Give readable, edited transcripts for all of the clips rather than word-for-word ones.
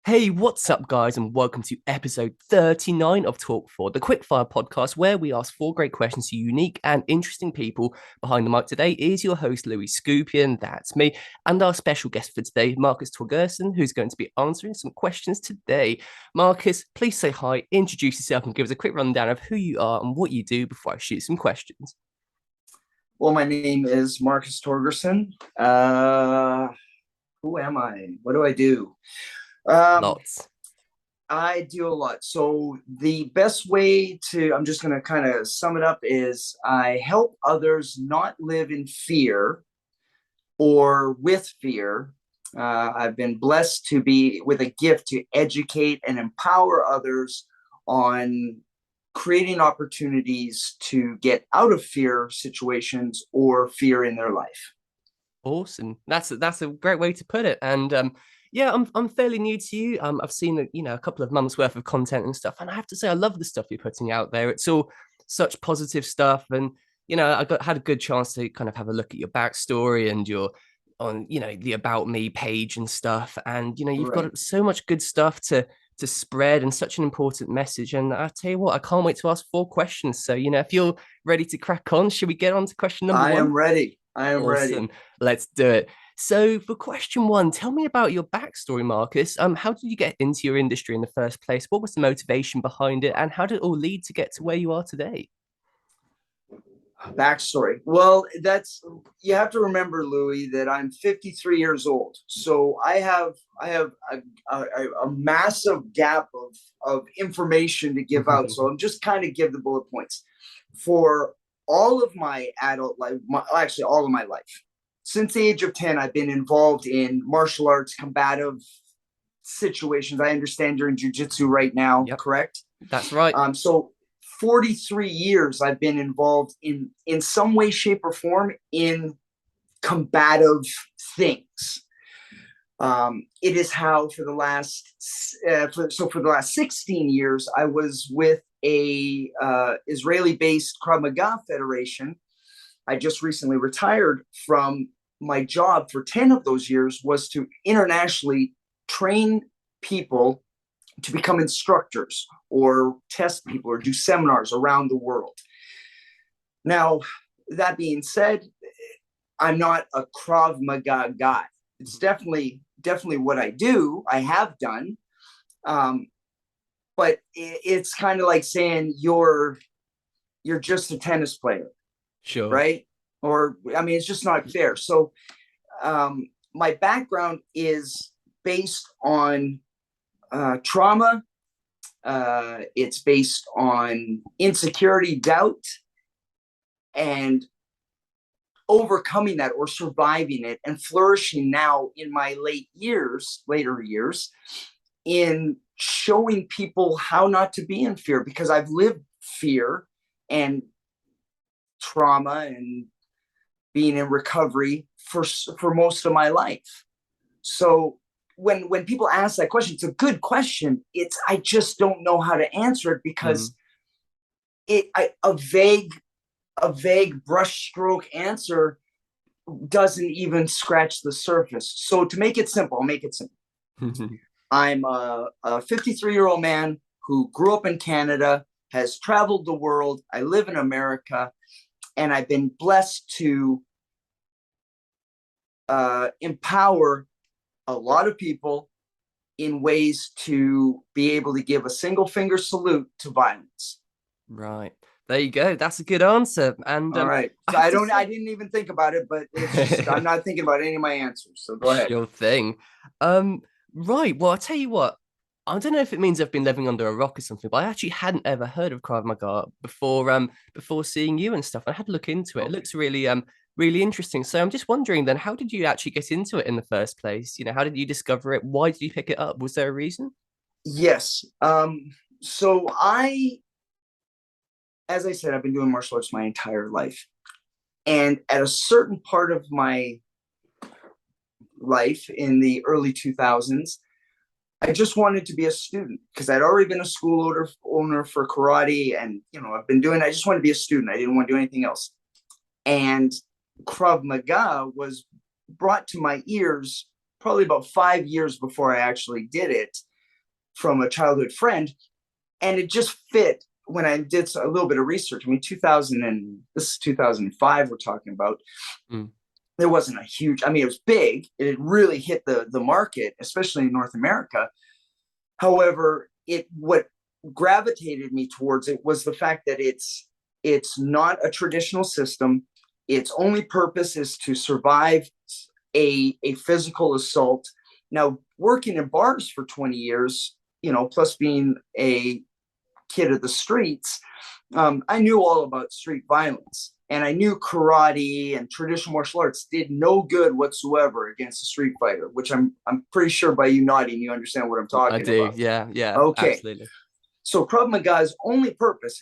Hey, what's up, guys, and welcome to episode 39 of Talk4, the quickfire podcast where we ask four great questions to unique and interesting people. Behind the mic today is your host, Louis Skupien, that's me, and our special guest for today, Marcus Torgerson, who's going to be answering some questions today. Marcus, please say hi, introduce yourself, and give us a quick rundown of who you are and what you do before I shoot some questions. Well, my name is Marcus Torgerson. Who am I? What do I do? Lots. I do a lot. So the best way I'm just going to kind of sum it up is I help others not live in fear or with fear. I've been blessed to be with a gift to educate and empower others on creating opportunities to get out of fear situations or fear in their life. Awesome. That's a great way to put it. And yeah, I'm fairly new to you. I've seen a couple of months worth of content and stuff, and I have to say I love the stuff you're putting out there. It's all such positive stuff, and had a good chance to kind of have a look at your backstory and your on the About Me page and stuff, and you've got so much good stuff to spread and such an important message. And I tell you what, I can't wait to ask four questions. So if you're ready to crack on, should we get on to question number one? I am ready. Awesome. Let's do it. So for question one, tell me about your backstory, Marcus. How did you get into your industry in the first place? What was the motivation behind it? And how did it all lead to get to where you are today? Backstory. Well, you have to remember, Louis, that I'm 53 years old. So I have a massive gap of information to give out. So I'm just kind of give the bullet points. For all of my adult life, actually all of my life, since the age of 10, I've been involved in martial arts, combative situations. I understand you're in jiu-jitsu right now, Yep. correct? That's right. So 43 years I've been involved in some way, shape, or form in combative things. It is how for the last 16 years I was with a Israeli-based Krav Maga federation. I just recently retired from my job. For 10 of those years was to internationally train people to become instructors or test people or do seminars around the world. Now, that being said, I'm not a Krav Maga guy. It's definitely what I do, I have done. But it's kind of like saying you're just a tennis player. Sure. Right? Or, I mean, it's just not fair. So my background is based on trauma. It's based on insecurity, doubt, and overcoming that or surviving it and flourishing now in my later years in showing people how not to be in fear, because I've lived fear and trauma and being in recovery for most of my life. So when people ask that question, it's a good question. I just don't know how to answer it because a vague brushstroke answer doesn't even scratch the surface. So to make it simple, I'll make it simple. I'm a 53-year-old man who grew up in Canada, has traveled the world. I live in America, and I've been blessed to empower a lot of people in ways to be able to give a single finger salute to violence. Right. There you go. That's a good answer. And all right. So I didn't even think about it, but it's just, I'm not thinking about any of my answers. So go ahead. Sure thing. Right. Well, I'll tell you what. I don't know if it means I've been living under a rock or something, but I actually hadn't ever heard of Krav Maga before seeing you and stuff. I had to look into it. Okay. It looks really interesting. So I'm just wondering then, how did you actually get into it in the first place? How did you discover it? Why did you pick it up? Was there a reason? Yes. So as I said, I've been doing martial arts my entire life. And at a certain part of my life in the early 2000s, I just wanted to be a student because I'd already been a school owner for karate. And, I just wanted to be a student. I didn't want to do anything else. And Krav Maga was brought to my ears probably about 5 years before I actually did it. from a childhood friend, and it just fit when I did a little bit of research. I mean, this is 2005 we're talking about. There wasn't a huge, I mean, it was big. It really hit the market, especially in North America. However, what gravitated me towards it was the fact that it's not a traditional system. Its only purpose is to survive a physical assault. Now, working in bars for 20 years, plus being a kid of the streets, I knew all about street violence, and I knew karate and traditional martial arts did no good whatsoever against a street fighter, which I'm pretty sure by you nodding, you understand what I'm talking about. I do. Yeah. Okay. Absolutely. So Krav Maga's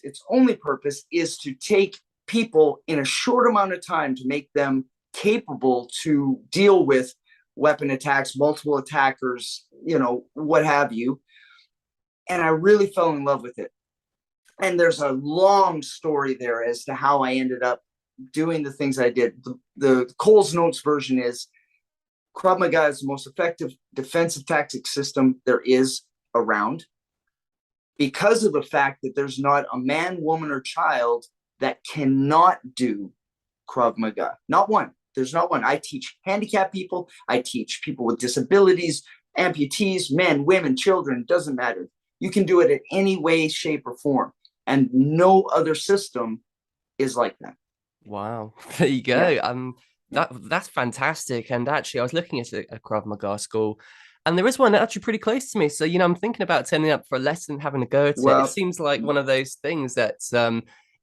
its only purpose is to take people in a short amount of time to make them capable to deal with weapon attacks, multiple attackers, what have you. And I really fell in love with it. And there's a long story there as to how I ended up doing the things I did. The Cole's Notes version is Krav Maga is the most effective defensive tactic system there is around, because of the fact that there's not a man, woman, or child that cannot do Krav Maga. Not one. There's not one. I teach handicapped people. I teach people with disabilities, amputees, men, women, children, doesn't matter. You can do it in any way, shape, or form. And no other system is like that. Wow. There you go. Yeah. That's fantastic. And actually, I was looking at a Krav Maga school, and there is one actually pretty close to me. So, I'm thinking about turning up for a lesson, having a go at it. It seems like one of those things that's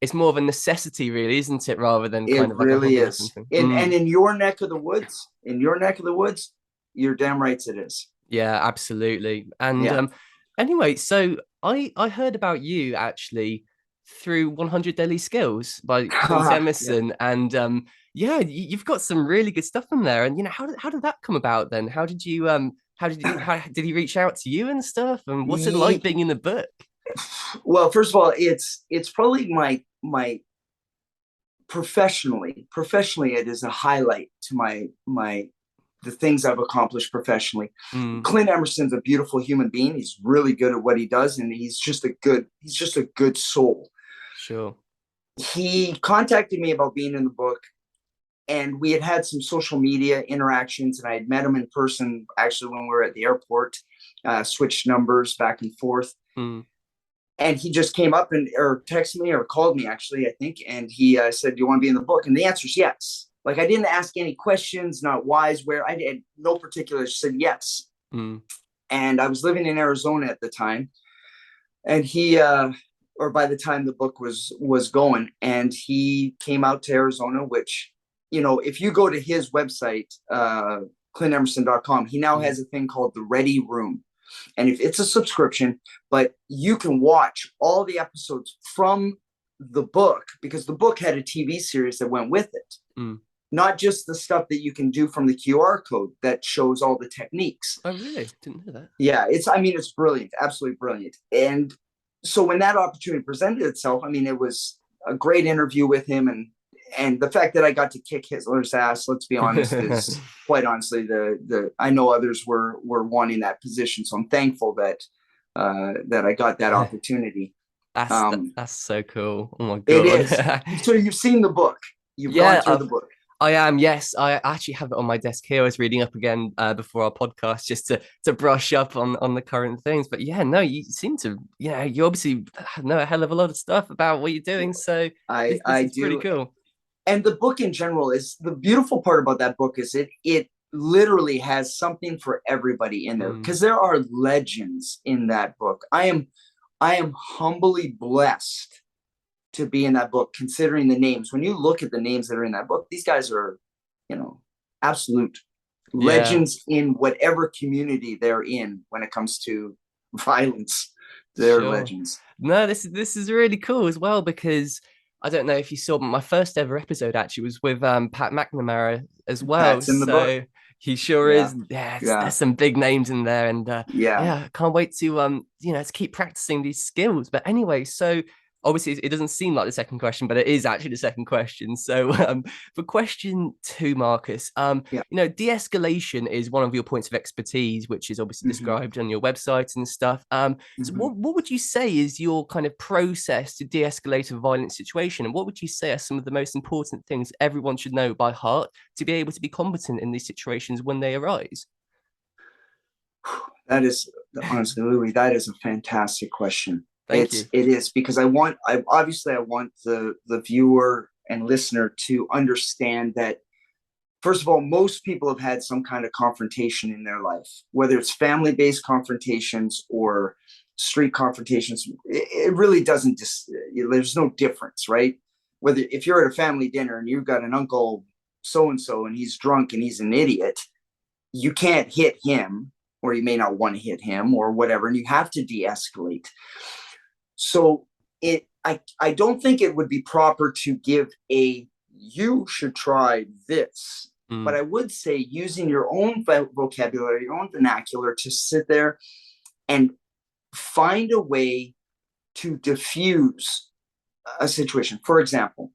it's more of a necessity, really, isn't it? Rather than kind of like really a hobby is. Or something. And in your neck of the woods, you're damn right it is. Yeah, absolutely. And anyway, so I heard about you actually through 100 Daily Skills by Clint Emerson, and you've got some really good stuff in there. And how did that come about then? How did you how did he reach out to you and stuff? And what's it like being in the book? Well, first of all, it's probably my professionally it is a highlight to my the things I've accomplished professionally. Clint Emerson's a beautiful human being. He's really good at what he does, and he's just a good soul. Sure. He contacted me about being in the book, and we had some social media interactions, and I had met him in person actually when we were at the airport, switched numbers back and forth. And he just came up or texted me or called me, actually, I think. And he said, "Do you want to be in the book?" And the answer is yes. Like, I didn't ask any questions, not whys, where. I did no particular, just said yes. And I was living in Arizona at the time. And he, or by the time the book was going, and he came out to Arizona, which, if you go to his website, ClintEmerson.com, he now has a thing called the Ready Room. And if it's a subscription, but you can watch all the episodes from the book, because the book had a TV series that went with it. Not just the stuff that you can do from the QR code that shows all the techniques. Oh, really? Didn't know that. Yeah, it's brilliant, absolutely brilliant. And so when that opportunity presented itself, it was a great interview with him, and the fact that I got to kick Hitler's ass, let's be honest, is quite honestly I know others were wanting that position, so I'm thankful that I got that opportunity. That's so cool. Oh my god, it is. So you've seen the book? You've gone through the book? I am, yes. I actually have it on my desk here. I was reading up again before our podcast just to brush up on the current things. But yeah, no, you seem to, you obviously know a hell of a lot of stuff about what you're doing. So I do. Pretty cool. And the book in general is, the beautiful part about that book is it literally has something for everybody in there, because there are legends in that book. I am humbly blessed to be in that book, considering the names. When you look at the names that are in that book, these guys are, absolute legends in whatever community they're in when it comes to violence. They're legends. No, this is really cool as well, because I don't know if you saw, but my first ever episode actually was with Pat McNamara as well. Pat's in the book. He sure is. Yeah, there's some big names in there, and I can't wait to to keep practicing these skills. But anyway, so obviously it doesn't seem like the second question, but it is actually the second question. So for question two, Marcus, Yeah. de-escalation is one of your points of expertise, which is obviously Mm-hmm. described on your website and stuff. So Mm-hmm. what would you say is your kind of process to de-escalate a violent situation? And what would you say are some of the most important things everyone should know by heart to be able to be competent in these situations when they arise? That is, honestly, Louis, that is a fantastic question. Thank you. It is, because I want the viewer and listener to understand that, first of all, most people have had some kind of confrontation in their life, whether it's family-based confrontations or street confrontations. It really doesn't there's no difference, right? Whether if you're at a family dinner and you've got an uncle so-and-so and he's drunk and he's an idiot, you can't hit him, or you may not want to hit him or whatever, and you have to de-escalate. So I don't think it would be proper to give you should try this, but I would say using your own vocabulary, your own vernacular, to sit there and find a way to diffuse a situation. For example,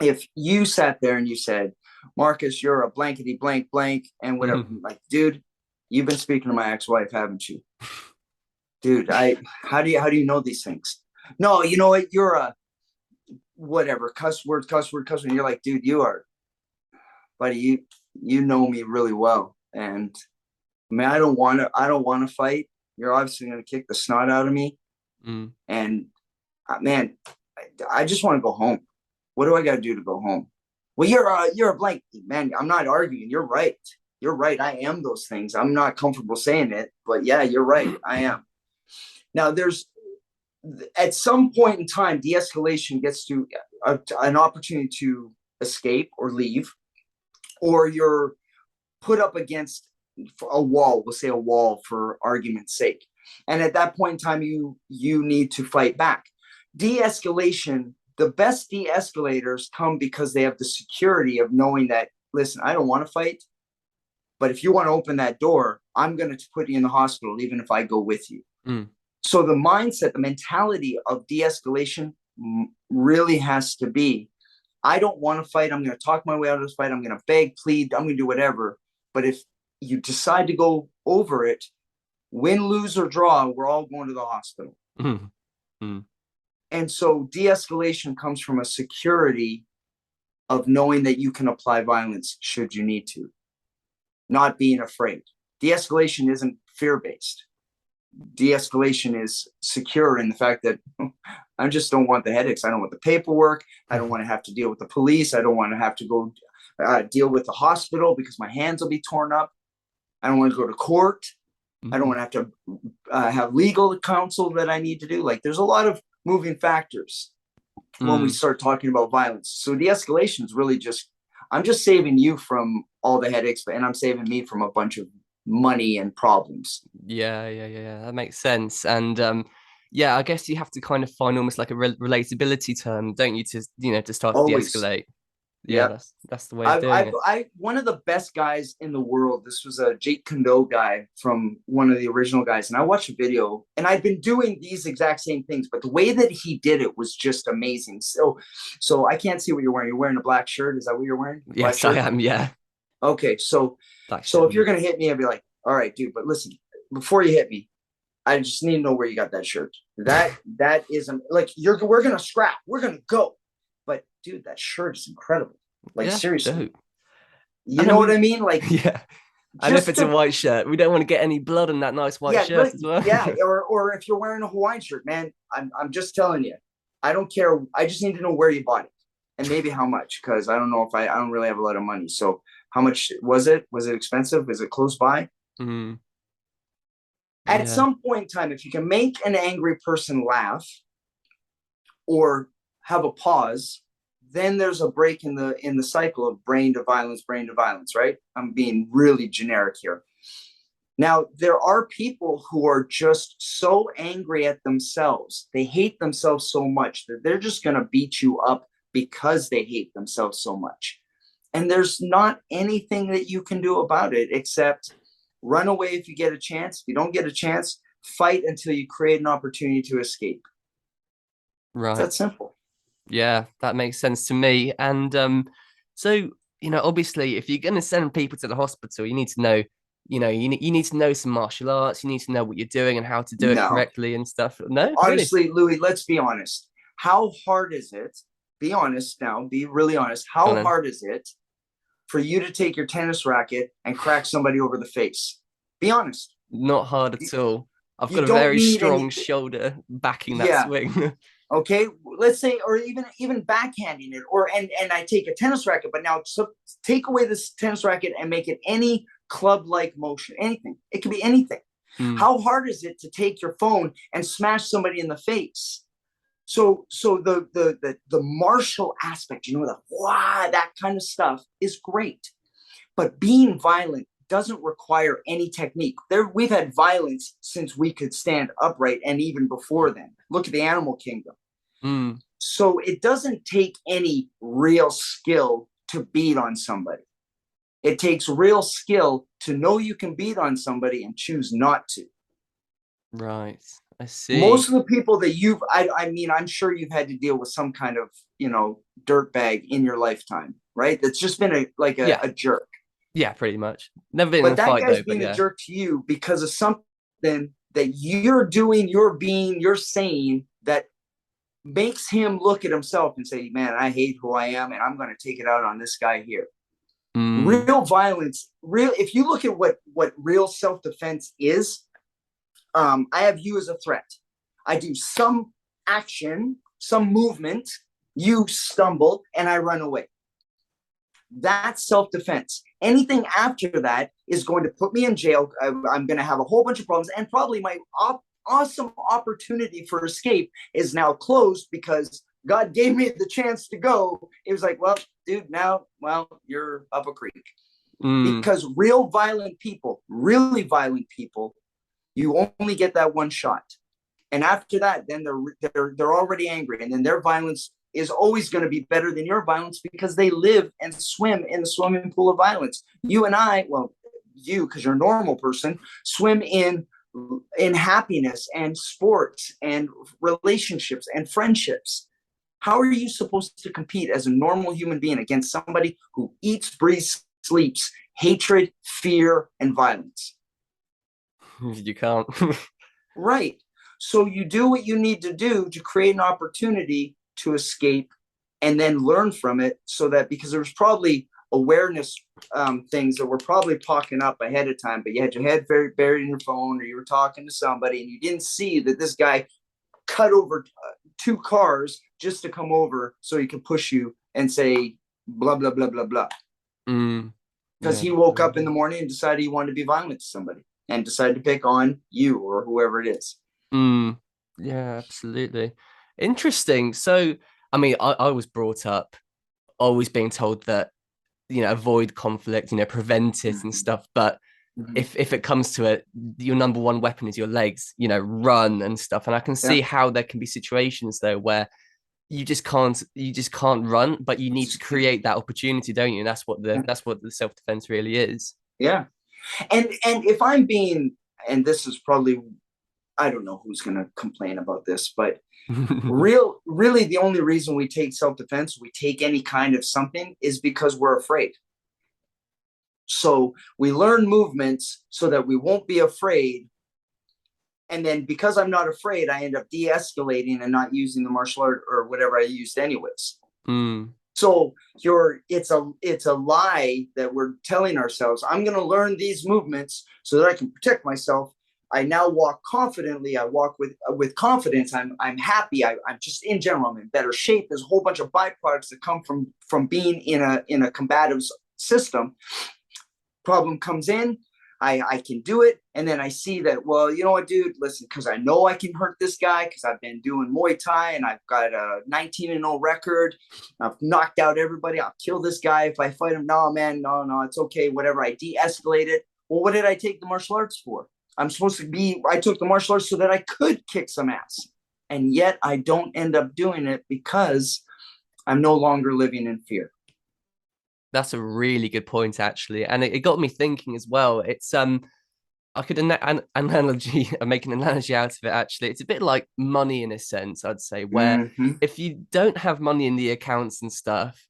if you sat there and you said, Marcus, you're a blankety blank blank and whatever, like, dude, you've been speaking to my ex-wife, haven't you? Dude, how do you know these things? No, you know what? You're a whatever, cuss word. And you're like, dude, you are, buddy, you know me really well. And I mean, I don't want to fight. You're obviously going to kick the snot out of me. And man, I just want to go home. What do I got to do to go home? Well, you're a blank, man. I'm not arguing. You're right. I am those things. I'm not comfortable saying it, but yeah, you're right. I am. Now, at some point in time, de-escalation gets to an opportunity to escape or leave, or you're put up against a wall. We'll say a wall for argument's sake. And at that point in time, you need to fight back. De-escalation, the best de-escalators come because they have the security of knowing that, listen, I don't want to fight, but if you want to open that door, I'm going to put you in the hospital, even if I go with you. So the mindset, the mentality of de-escalation really has to be, I don't want to fight. I'm going to talk my way out of this fight. I'm going to beg, plead. I'm going to do whatever. But if you decide to go over it, win, lose, or draw, we're all going to the hospital. And so de-escalation comes from a security of knowing that you can apply violence should you need to, not being afraid. De-escalation isn't fear-based. De-escalation is secure in the fact that I just don't want the headaches. I don't want the paperwork. I don't want to have to deal with the police. I don't want to have to go deal with the hospital because my hands will be torn up. I don't want to go to court. I don't want to have to have legal counsel that I need to do. Like, there's a lot of moving factors when we start talking about violence. So de-escalation is really just, I'm just saving you from all the headaches, and I'm saving me from a bunch of money and problems. Yeah, that makes sense. And I guess you have to kind of find almost like a relatability term, don't you, to start to de-escalate. Yeah, that's the way of doing it. One of the best guys in the world, this was a Jake Kondo guy from one of the original guys, and I watched a video, and I'd been doing these exact same things, but the way that he did it was just amazing. So I can't see what you're wearing. You're wearing a black shirt. Is that what you're wearing? Yes, I am. Yeah. Okay, so if you're gonna hit me, I'd be like, all right, dude, but listen, before you hit me, I just need to know where you got that shirt. That isn't like we're gonna scrap. We're gonna go. But dude, that shirt is incredible. Like, seriously. Dope. You know what I mean? Like, yeah. And if it's a white shirt, we don't want to get any blood on that nice white shirt as well. Yeah, or if you're wearing a Hawaiian shirt, man, I'm just telling you, I don't care. I just need to know where you bought it and maybe how much, because I don't know if I don't really have a lot of money. So how much was it? Was it expensive? Is it close by? At some point in time, if you can make an angry person laugh or have a pause, then there's a break in the cycle of brain to violence, right? I'm being really generic here. Now, there are people who are just so angry at themselves. They hate themselves so much that they're just going to beat you up because they hate themselves so much. And there's not anything that you can do about it except run away if you get a chance. If you don't get a chance, fight until you create an opportunity to escape. It's Right. that simple. Yeah, that makes sense to me. And so obviously, if you're going to send people to the hospital, you need to know, you need to know some martial arts. You need to know what you're doing and how to do it No, correctly and stuff. No, really? honestly, Louis, let's be honest. How hard is it? Be honest now. Be really honest. Go on How then. hard is it for you to take your tennis racket and crack somebody over the face? Be honest. Not hard at all. I've You got a don't very need strong any. shoulder backing that Yeah. swing. Okay. Let's say, or even backhanding it, or and I take a tennis racket, but now take away this tennis racket and make it any club-like motion. Anything. It could be anything. Mm, How hard is it to take your phone and smash somebody in the face? So the martial aspect, the wow, that kind of stuff is great. But being violent doesn't require any technique. We've had violence since we could stand upright, and even before then. Look at the animal kingdom. mm, So it doesn't take any real skill to beat on somebody. It takes real skill to know you can beat on somebody and choose not to. right. I see. Most of the people that I mean, I'm sure you've had to deal with some kind of, dirtbag in your lifetime, right? That's just been Yeah. a jerk. Yeah, pretty much. Never been in But a that fight guy's though, but being a yeah. jerk to you because of something that you're doing, you're saying that makes him look at himself and say, man, I hate who I am and I'm going to take it out on this guy here. Mm, Real violence, if you look at what real self-defense is, I have you as a threat. I do some action, some movement, you stumble, and I run away. That's self-defense. Anything after that is going to put me in jail. I'm going to have a whole bunch of problems, and probably my awesome opportunity for escape is now closed because God gave me the chance to go. It was like, well, dude, now, you're up a creek. mm. Because real violent people, really violent people, you only get that one shot. And after that, then they're already angry, and then their violence is always going to be better than your violence because they live and swim in the swimming pool of violence. You and I, well, you because you're a normal person, swim in happiness and sports and relationships and friendships. How are you supposed to compete as a normal human being against somebody who eats, breathes, sleeps hatred, fear, and violence? You can't. Right. So you do what you need to do to create an opportunity to escape and then learn from it, so that, because there's probably awareness things that were probably popping up ahead of time, but you had your head very buried in your phone, or you were talking to somebody and you didn't see that this guy cut over two cars just to come over so he could push you and say blah, blah, blah, blah, blah. Mm, Because yeah, he woke up in absolutely. the morning and decided he wanted to be violent to somebody and decided to pick on you or whoever it is. Mm, yeah, absolutely. Interesting. So, I mean, I was brought up always being told that, avoid conflict, prevent it and Mm-hmm. stuff. But Mm-hmm. if it comes to it, your number one weapon is your legs, run and stuff. And I can Yeah. see how there can be situations though where you just can't run, but you need to create that opportunity, don't you? And that's what the self-defense really is. Yeah. And if I'm being, and this is probably, I don't know who's going to complain about this, but really the only reason we take self-defense, we take any kind of something, is because we're afraid. So we learn movements so that we won't be afraid. And then because I'm not afraid, I end up de-escalating and not using the martial art or whatever I used anyways. Mm, So it's a lie that we're telling ourselves. I'm going to learn these movements so that I can protect myself. I now walk confidently. I walk with confidence. I'm happy. I'm just, in general, I'm in better shape. There's a whole bunch of byproducts that come from being in a combative system. Problem comes in, I can do it, and then I see that, well, you know what, dude, listen, because I know I can hurt this guy because I've been doing Muay Thai and I've got a 19-0 record. I've knocked out everybody. I'll kill this guy if I fight him. No, man, no, it's okay, whatever. I de-escalate it. Well, what did I take the martial arts for? I took the martial arts so that I could kick some ass, and yet I don't end up doing it because I'm no longer living in fear. that's a really good point, actually, and it got me thinking as well. It's I could analogy make an analogy out of it. Actually, it's a bit like money in a sense. I'd say where Mm-hmm. if you don't have money in the accounts and stuff,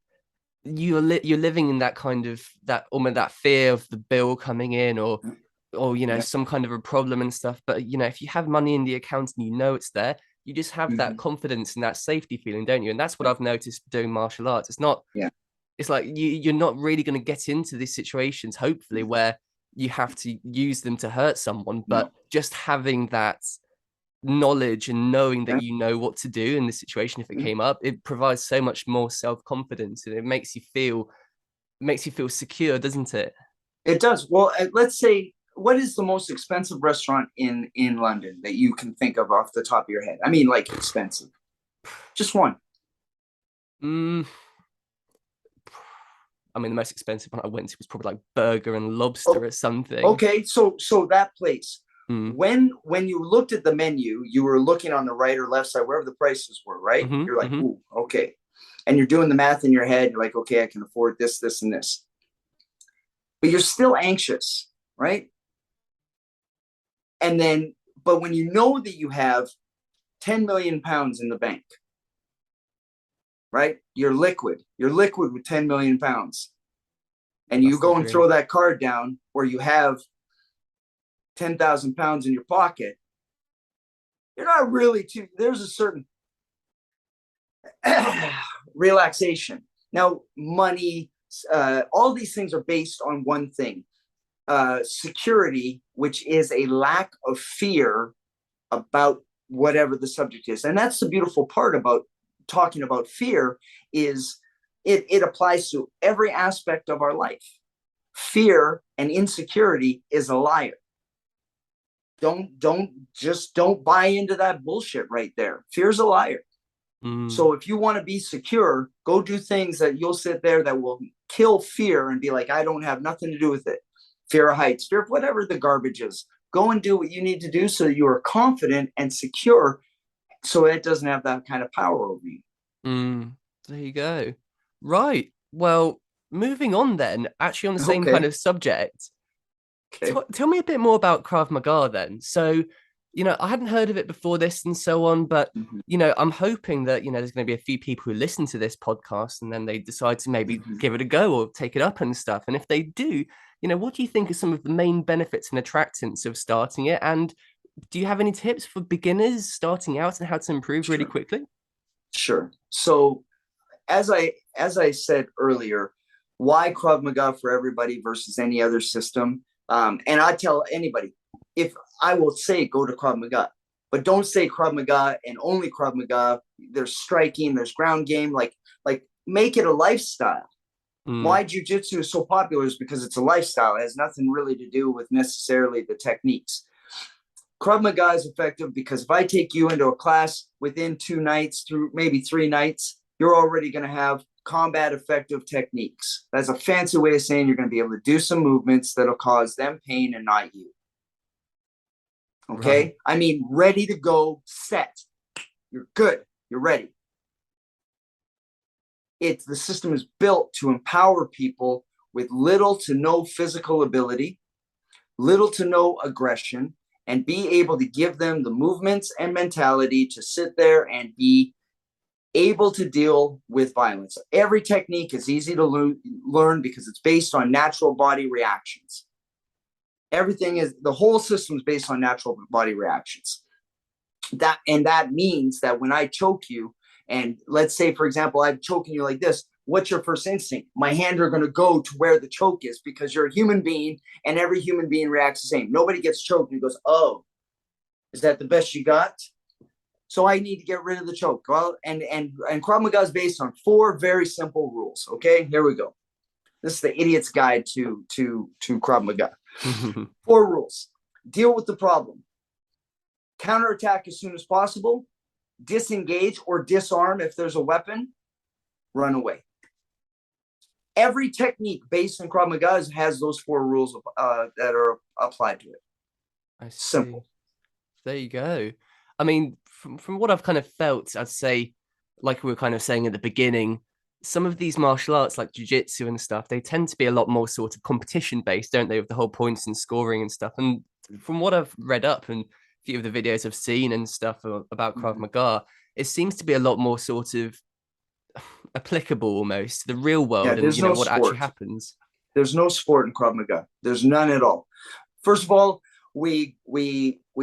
you're living in that kind of that almost that fear of the bill coming in, or Yeah. some kind of a problem and stuff. But if you have money in the account and it's there, you just have that Mm-hmm. confidence and that safety feeling, don't you? And that's what Yeah. I've noticed doing martial arts. It's not Yeah. it's like you're not really going to get into these situations, hopefully, where you have to use them to hurt someone, but No. just having that knowledge and knowing that Yeah. you know what to do in the situation if it Mhm. came up, it provides so much more self-confidence, and it makes you feel secure, doesn't it? It does. Well, let's say, what is the most expensive restaurant in London that you can think of off the top of your head? I mean, like expensive. Just one. Mm, I mean, the most expensive one I went to was probably like burger and lobster Oh, or something. okay. So that place. Mm. When you looked at the menu, you were looking on the right or left side, wherever the prices were, right? Mm-hmm, You're like, mm-hmm. ooh, okay. And you're doing the math in your head. You're like, okay, I can afford this, this, and this. But you're still anxious, right? And then, but when you know that you have 10 million pounds in the bank, right? You're liquid. You're liquid with 10 million pounds. And you That's the go and dream. throw that card down, or you have 10,000 pounds in your pocket. You're not really too, there's a certain relaxation. Now, money, all these things are based on one thing, security, which is a lack of fear about whatever the subject is. And that's the beautiful part about talking about fear is it applies to every aspect of our life. Fear and insecurity is a liar. Don't buy into that bullshit right there. Fear's a liar. So if you want to be secure, go do things that you'll sit there that will kill fear and be like, I don't have nothing to do with it. Fear of heights, fear of whatever the garbage is. Go and do what you need to do so that you are confident and secure, so it doesn't have that kind of power over you. There you go. Right. Well, moving on then, actually on the same kind Okay. of subject, Okay. tell me a bit more about Krav Maga then. So, I hadn't heard of it before this and so on, but, Mm-hmm. I'm hoping that, there's going to be a few people who listen to this podcast and then they decide to maybe Mm-hmm. give it a go or take it up and stuff. And if they do, what do you think are some of the main benefits and attractants of starting it? And do you have any tips for beginners starting out and how to improve really Sure. quickly? Sure. So as I said earlier, why Krav Maga for everybody versus any other system? And I tell anybody, if I will say go to Krav Maga, but don't say Krav Maga and only Krav Maga. There's striking, there's ground game, like make it a lifestyle. Why jiu-jitsu is so popular is because it's a lifestyle. It has nothing really to do with necessarily the techniques. Krav Maga is effective because if I take you into a class within 2 nights through maybe 3 nights, you're already going to have combat effective techniques. That's a fancy way of saying you're going to be able to do some movements that'll cause them pain and not you. Okay? Right. I mean, ready to go, set. You're good. You're ready. The system is built to empower people with little to no physical ability, little to no aggression, and be able to give them the movements and mentality to sit there and be able to deal with violence. Every technique is easy to learn because it's based on natural body reactions. The whole system is based on natural body reactions. That means that when I choke you, and let's say, for example, I'm choking you like this, what's your first instinct? My hands are going to go to where the choke is because you're a human being and every human being reacts the same. Nobody gets choked and goes, oh, is that the best you got? So I need to get rid of the choke. Well, and Krav Maga is based on 4 very simple rules. Okay, here we go. This is the idiot's guide to Krav Maga. 4 rules. Deal with the problem. Counterattack as soon as possible. Disengage or disarm if there's a weapon. Run away. Every technique based on Krav Maga has those 4 rules that are applied to it. I see. Simple. There you go. I mean, from what I've kind of felt, I'd say, like we were kind of saying at the beginning, some of these martial arts like jiu-jitsu and stuff, they tend to be a lot more sort of competition based, don't they, with the whole points and scoring and stuff. And from what I've read up and a few of the videos I've seen and stuff about Krav Maga, it seems to be a lot more sort of applicable almost to the real world, and there's no what actually sport. happens. There's no sport in Krav Maga. There's none at all. First of all, we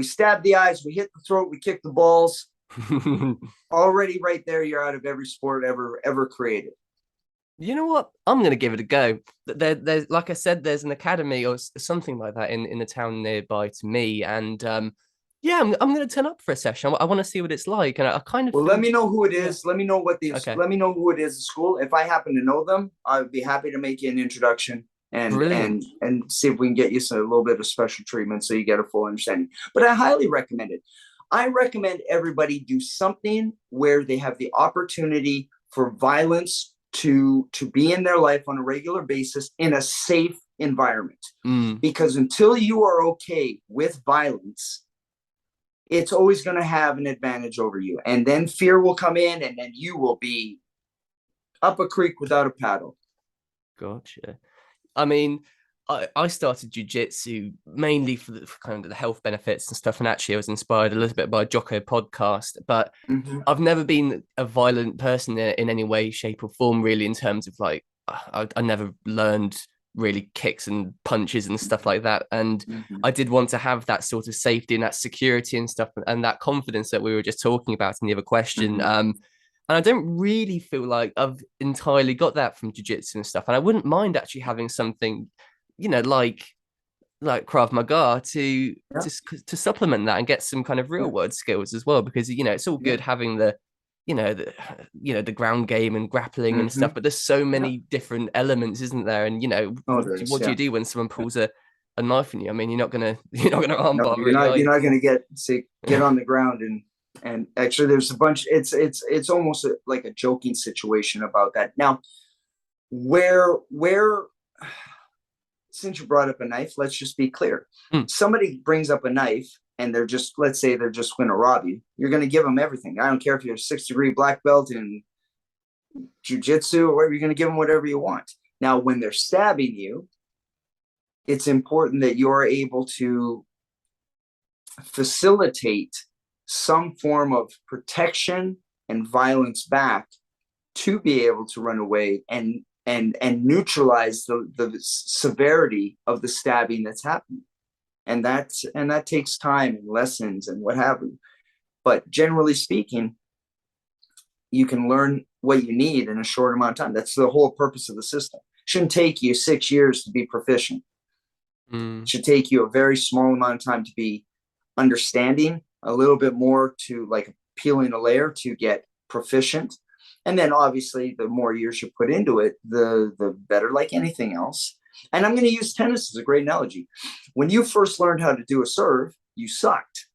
stab the eyes, we hit the throat, we kick the balls. Already right there, you're out of every sport ever created. You know what? I'm going to give it a go. There's, like I said, there's an academy or something like that in the town nearby to me, and yeah, I'm going to turn up for a session. I want to see what it's like, and I kind of well, feel... let me know who it is. Let me know what the Okay. Let me know who it is at school. If I happen to know them, I would be happy to make you an introduction and Brilliant. and see if we can get you a little bit of special treatment so you get a full understanding. But I highly recommend it. I recommend everybody do something where they have the opportunity for violence to be in their life on a regular basis in a safe environment. Because until you are okay with violence, it's always going to have an advantage over you. And then fear will come in, and then you will be up a creek without a paddle. Gotcha. I mean, I started jiu-jitsu mainly for kind of the health benefits and stuff. And actually I was inspired a little bit by Talk4 Podcast, but I've never been a violent person in any way, shape or form, really, in terms of like, I never learned really kicks and punches and stuff like that. And I did want to have that sort of safety and that security and stuff, and that confidence that we were just talking about in the other question. And I don't really feel like I've entirely got that from jiu-jitsu and stuff. And I wouldn't mind actually having something, like Krav Maga to supplement that and get some kind of real world skills as well. Because, it's all good having the ground game and grappling and stuff, but there's so many different elements, isn't there? And, what do you do when someone pulls a knife on you? I mean, you're not gonna armbar, you're really. not gonna get on the ground and actually there's a bunch. It's almost like a joking situation about that. Now, where since you brought up a knife, let's just be clear. Somebody brings up a knife and let's say they're just going to rob you. You're going to give them everything. I don't care if you're a 6-degree black belt in jiu-jitsu or whatever, you're going to give them whatever you want. Now, when they're stabbing you, it's important that you're able to facilitate some form of protection and violence back to be able to run away and neutralize the severity of the stabbing that's happening. And that takes time and lessons and what have you. But generally speaking, you can learn what you need in a short amount of time. That's the whole purpose of the system. It shouldn't take you 6 years to be proficient. It should take you a very small amount of time to be understanding, a little bit more to like peeling a layer to get proficient. And then obviously the more years you put into it, the better, like anything else. And I'm going to use tennis as a great analogy. When you first learned how to do a serve, you sucked.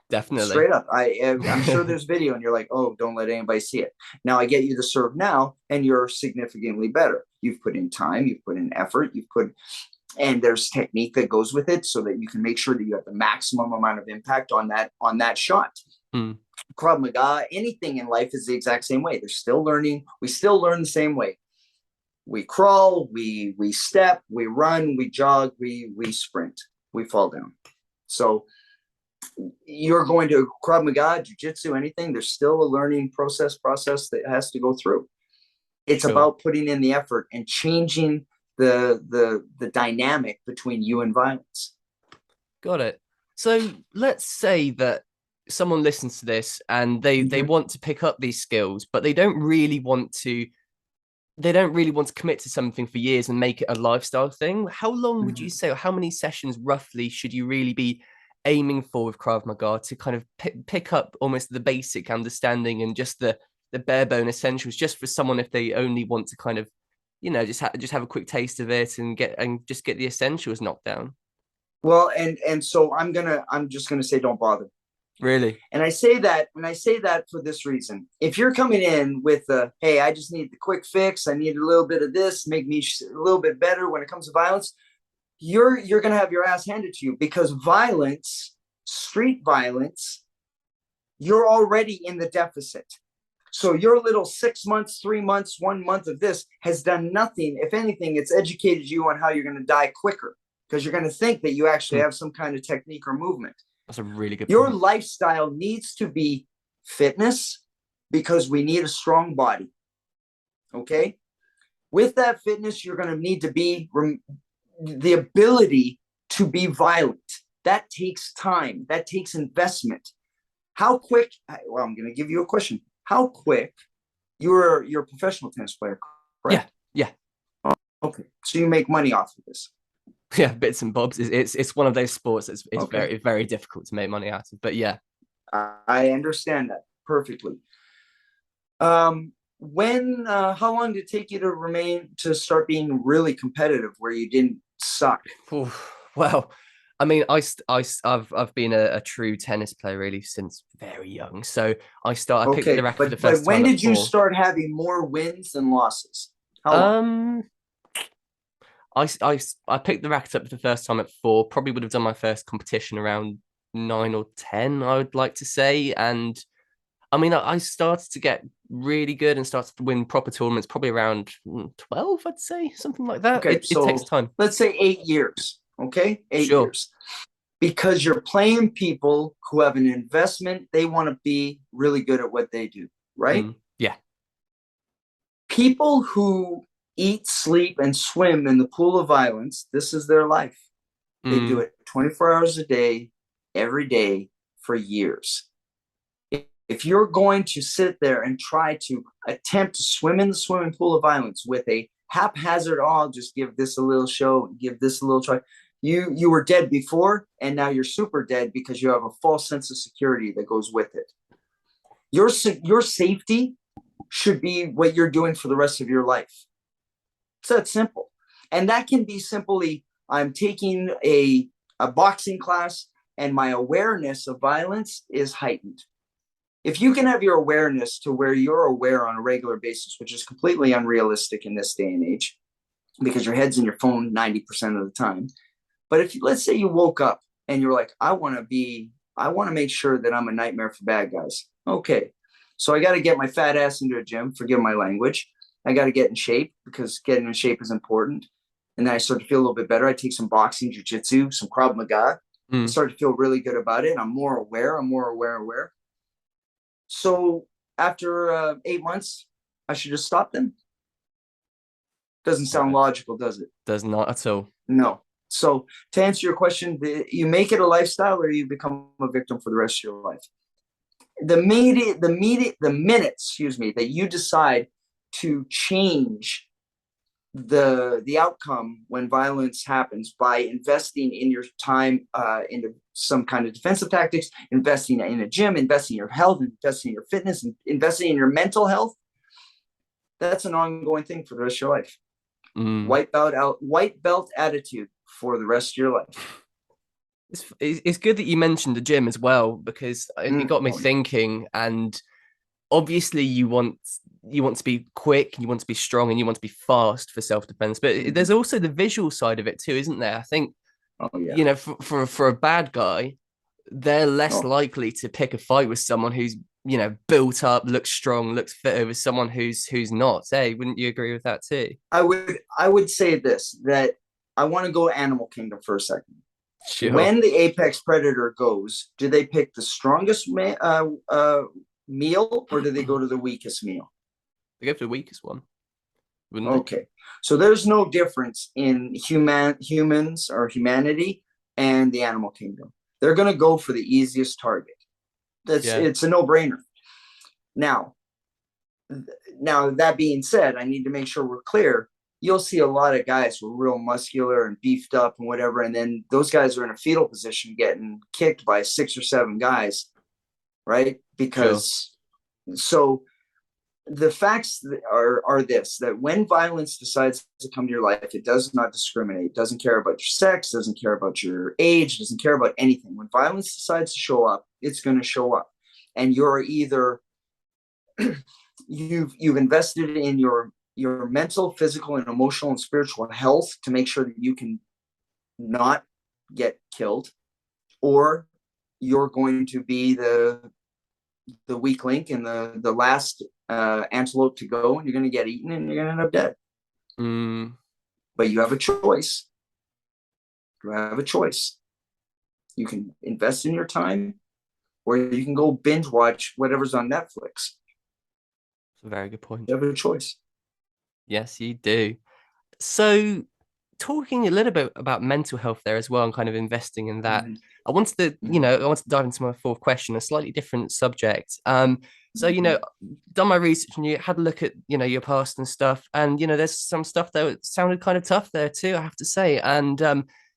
Definitely. Straight up. I'm sure there's video and you're like, oh, don't let anybody see it. Now I get you to serve now and you're significantly better. You've put in time, you've put in effort, and there's technique that goes with it so that you can make sure that you have the maximum amount of impact on that shot. Krav Maga, anything in life is the exact same way. They're still learning. We still learn the same way. We crawl, we step, we run, we jog, we sprint, we fall down. So you're going to Krav Maga, jiu-jitsu, anything, there's still a learning process that has to go through. It's about putting in the effort and changing the dynamic between you and violence. Got it. So let's say that someone listens to this and they want to pick up these skills, but they don't really want to commit to something for years and make it a lifestyle thing. How long would you say, or how many sessions roughly should you really be aiming for with Krav Maga to kind of pick up almost the basic understanding and just the bare bone essentials, just for someone if they only want to kind of, just have a quick taste of it and get the essentials knocked down? Well, and so I'm just gonna say, don't bother. Really? And I say that for this reason. If you're coming in with hey, I just need the quick fix, I need a little bit of this, make me a little bit better when it comes to violence, you're going to have your ass handed to you, because violence, street violence, you're already in the deficit. So your little 6 months, 3 months, 1 month of this has done nothing. If anything, it's educated you on how you're going to die quicker. because you're going to think that you actually have some kind of technique or movement. That's a really good Your point. lifestyle needs to be fitness, because we need a strong body. Okay. With that fitness, you're going to need to be the ability to be violent. That takes time. That takes investment. How quick? Well, I'm going to give you a question. How quick? You're a professional tennis player, correct? Yeah. Okay. So you make money off of this. Yeah, bits and bobs. It's one of those sports that's Okay. very, very difficult to make money out of. But yeah. I understand that perfectly. How long did it take you to start being really competitive where you didn't suck? Well, I mean, I've been a true tennis player really since very young. So I picked the racket for the first but when time did you start having more wins than losses? How long? I picked the racket up for the first time at 4. Probably would have done my first competition around 9 or 10, I would like to say. And I mean, I started to get really good and started to win proper tournaments probably around 12, I'd say, something like that. Okay, It takes time. Let's say 8 years. Okay, 8 Sure. years. Because you're playing people who have an investment. They want to be really good at what they do, right? Yeah. People who eat, sleep, and swim in the pool of violence, this is their life. They do it 24 hours a day, every day, for years. If you're going to sit there and try to attempt to swim in the swimming pool of violence with a haphazard, I'll just give this a little show, give this a little try. You were dead before, and now you're super dead because you have a false sense of security that goes with it. Your safety should be what you're doing for the rest of your life. It's that simple. And that can be simply, I'm taking a boxing class and my awareness of violence is heightened. If you can have your awareness to where you're aware on a regular basis, which is completely unrealistic in this day and age, because your head's in your phone 90% of the time. But if let's say you woke up and you're like, I want to make sure that I'm a nightmare for bad guys. Okay. So I got to get my fat ass into a gym, forgive my language. I got to get in shape because getting in shape is important. And then I start to feel a little bit better. I take some boxing, jiu-jitsu, some Krav Maga. I start to feel really good about it. I'm more aware. So after 8 months, I should just stop them. Doesn't sound logical, does it? Does not at all. No. So to answer your question, you make it a lifestyle or you become a victim for the rest of your life. The minute, that you decide to change the outcome when violence happens by investing in your time into some kind of defensive tactics, investing in a gym, investing in your health, investing in your fitness, and investing in your mental health, that's an ongoing thing for the rest of your life. White belt attitude for the rest of your life. It's good that you mentioned the gym as well, because it got me thinking. And obviously you want to be quick, and you want to be strong, and you want to be fast for self-defense, but there's also the visual side of it too, isn't there? I think you know, for a bad guy, they're less likely to pick a fight with someone who's, you know, built up, looks strong, looks fit, over someone who's not. Hey, wouldn't you agree with that too? I would say this, that I want to go Animal Kingdom for a second. Sure. When the apex predator goes, do they pick the strongest meal, or do they go to the weakest meal? They go for the weakest one. Okay. So there's no difference in humans or humanity and the animal kingdom. They're going to go for the easiest target. It's a no-brainer. Now, that being said, I need to make sure we're clear. You'll see a lot of guys who are real muscular and beefed up and whatever, and then those guys are in a fetal position getting kicked by 6 or 7 guys, right? Because so the facts are this, that when violence decides to come to your life, it does not discriminate. It doesn't care about your sex, doesn't care about your age, doesn't care about anything. When violence decides to show up, it's going to show up. And you're either you've invested in your mental, physical, and emotional and spiritual health to make sure that you can not get killed, or you're going to be the weak link and the last antelope to go, and you're going to get eaten and you're going to end up dead. But you have a choice. You have a choice. You can invest in your time, or you can go binge watch whatever's on Netflix. It's a very good point. You have a choice. Yes, you do. So, talking a little bit about mental health there as well, and kind of investing in that. I wanted to, I wanted to dive into my fourth question, a slightly different subject. So, done my research and you had a look at, your past and stuff. And, there's some stuff that sounded kind of tough there too, I have to say. And,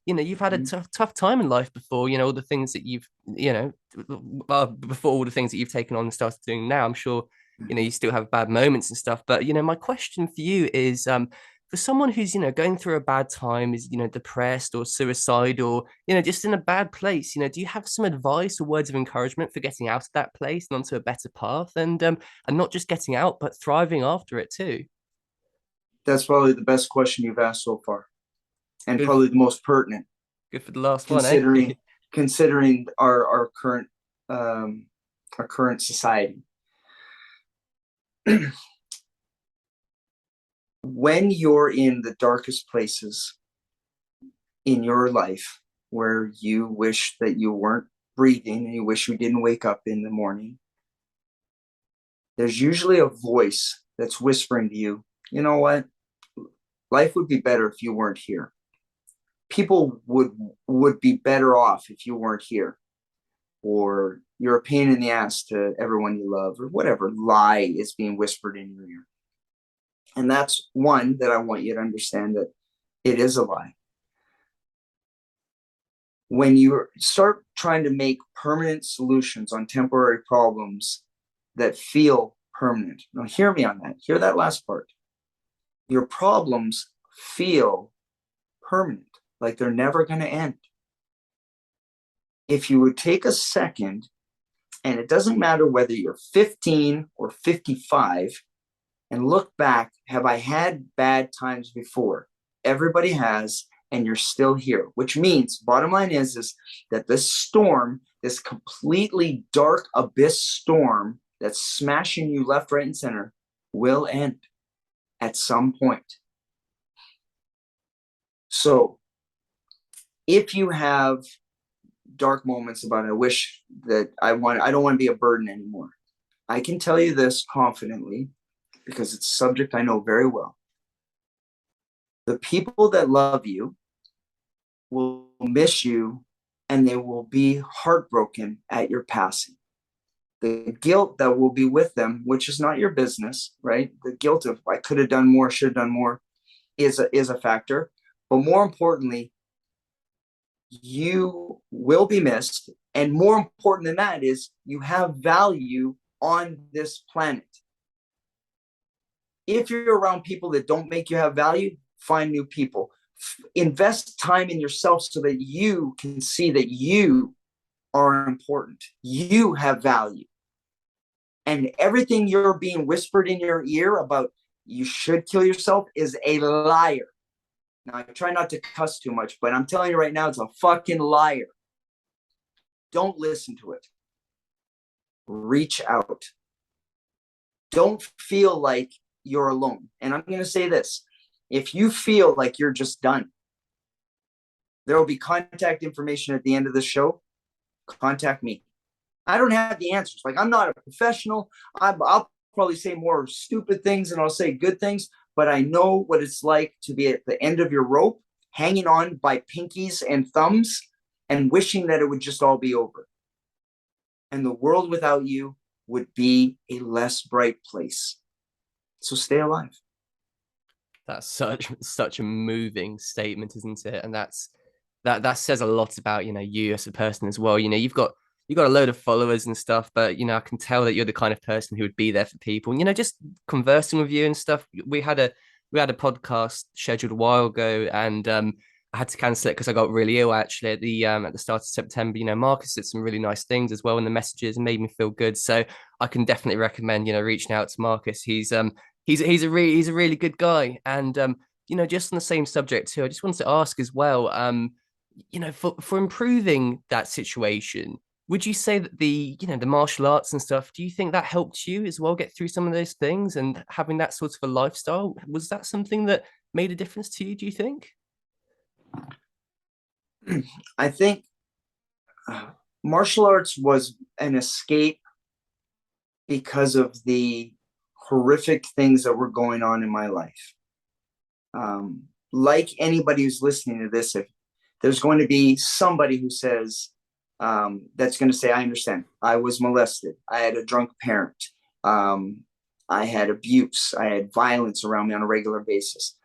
you've had a tough time in life before, all the things that you've, before all the things that you've taken on and started doing now. I'm sure, you still have bad moments and stuff. But, my question for you is, for someone who's going through a bad time, is depressed or suicidal, just in a bad place, do you have some advice or words of encouragement for getting out of that place and onto a better path, and not just getting out but thriving after it too? That's probably the best question you've asked so far, and Good. Probably the most pertinent. Good for the last considering one, eh? considering our current society. When you're in the darkest places in your life, where you wish that you weren't breathing and you wish you didn't wake up in the morning, there's usually a voice that's whispering to you, you know what? Life would be better if you weren't here. People would be better off if you weren't here. Or you're a pain in the ass to everyone you love, or whatever lie is being whispered in your ear. And that's one that I want you to understand, that it is a lie. When you start trying to make permanent solutions on temporary problems that feel permanent. Now, hear me on that. Hear that last part. Your problems feel permanent, like they're never going to end. If you would take a second, and it doesn't matter whether you're 15 or 55, and look back, have I had bad times before? Everybody has, and you're still here, which means, bottom line is that this storm, this completely dark abyss storm that's smashing you left, right, and center, will end at some point. So if you have dark moments about, I wish that I don't want to be a burden anymore, I can tell you this confidently, because it's a subject I know very well. The people that love you will miss you, and they will be heartbroken at your passing. The guilt that will be with them, which is not your business, right? The guilt of, I could have done more, should have done more, is a factor. But more importantly, you will be missed. And more important than that is, you have value on this planet. If you're around people that don't make you have value, find new people. Invest time in yourself so that you can see that you are important. You have value. And everything you're being whispered in your ear about you should kill yourself is a liar. Now, I try not to cuss too much, but I'm telling you right now, it's a fucking liar. Don't listen to it. Reach out. Don't feel like you're alone. And I'm going to say this. If you feel like you're just done, there will be contact information at the end of the show. Contact me. I don't have the answers. Like, I'm not a professional. I'll probably say more stupid things and I'll say good things, but I know what it's like to be at the end of your rope, hanging on by pinkies and thumbs and wishing that it would just all be over. And the world without you would be a less bright place. So stay alive. That's such a moving statement, isn't it? And that says a lot about, you as a person as well. You've got a load of followers and stuff, but I can tell that you're the kind of person who would be there for people. And just conversing with you and stuff. We had a podcast scheduled a while ago, and I had to cancel it because I got really ill actually at the start of September. Marcus did some really nice things as well in the messages and made me feel good. So I can definitely recommend reaching out to Marcus. He's a really good guy. And just on the same subject too, I just wanted to ask as well, for improving that situation, would you say that the martial arts and stuff, do you think that helped you as well get through some of those things, and having that sort of a lifestyle, was that something that made a difference to you, do you think? I think martial arts was an escape because of the horrific things that were going on in my life. Like anybody who's listening to this, if there's going to be somebody who says, that's going to say, I understand. I was molested. I had a drunk parent. I had abuse. I had violence around me on a regular basis.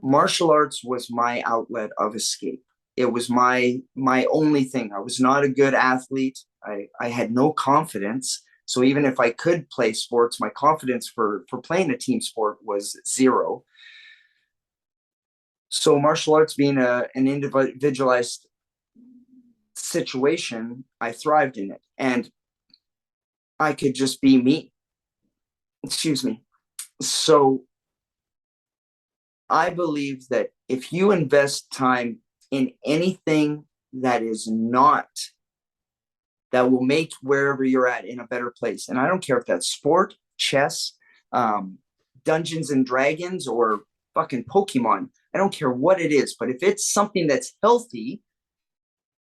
Martial arts was my outlet of escape. It was my only thing. I was not a good athlete. I had no confidence. So even if I could play sports, my confidence for playing a team sport was zero. So martial arts being an individualized situation, I thrived in it. And I could just be me. Excuse me. So I believe that if you invest time in anything that is not, that will make wherever you're at in a better place. And I don't care if that's sport, chess, Dungeons and Dragons, or fucking Pokemon. I don't care what it is, but if it's something that's healthy,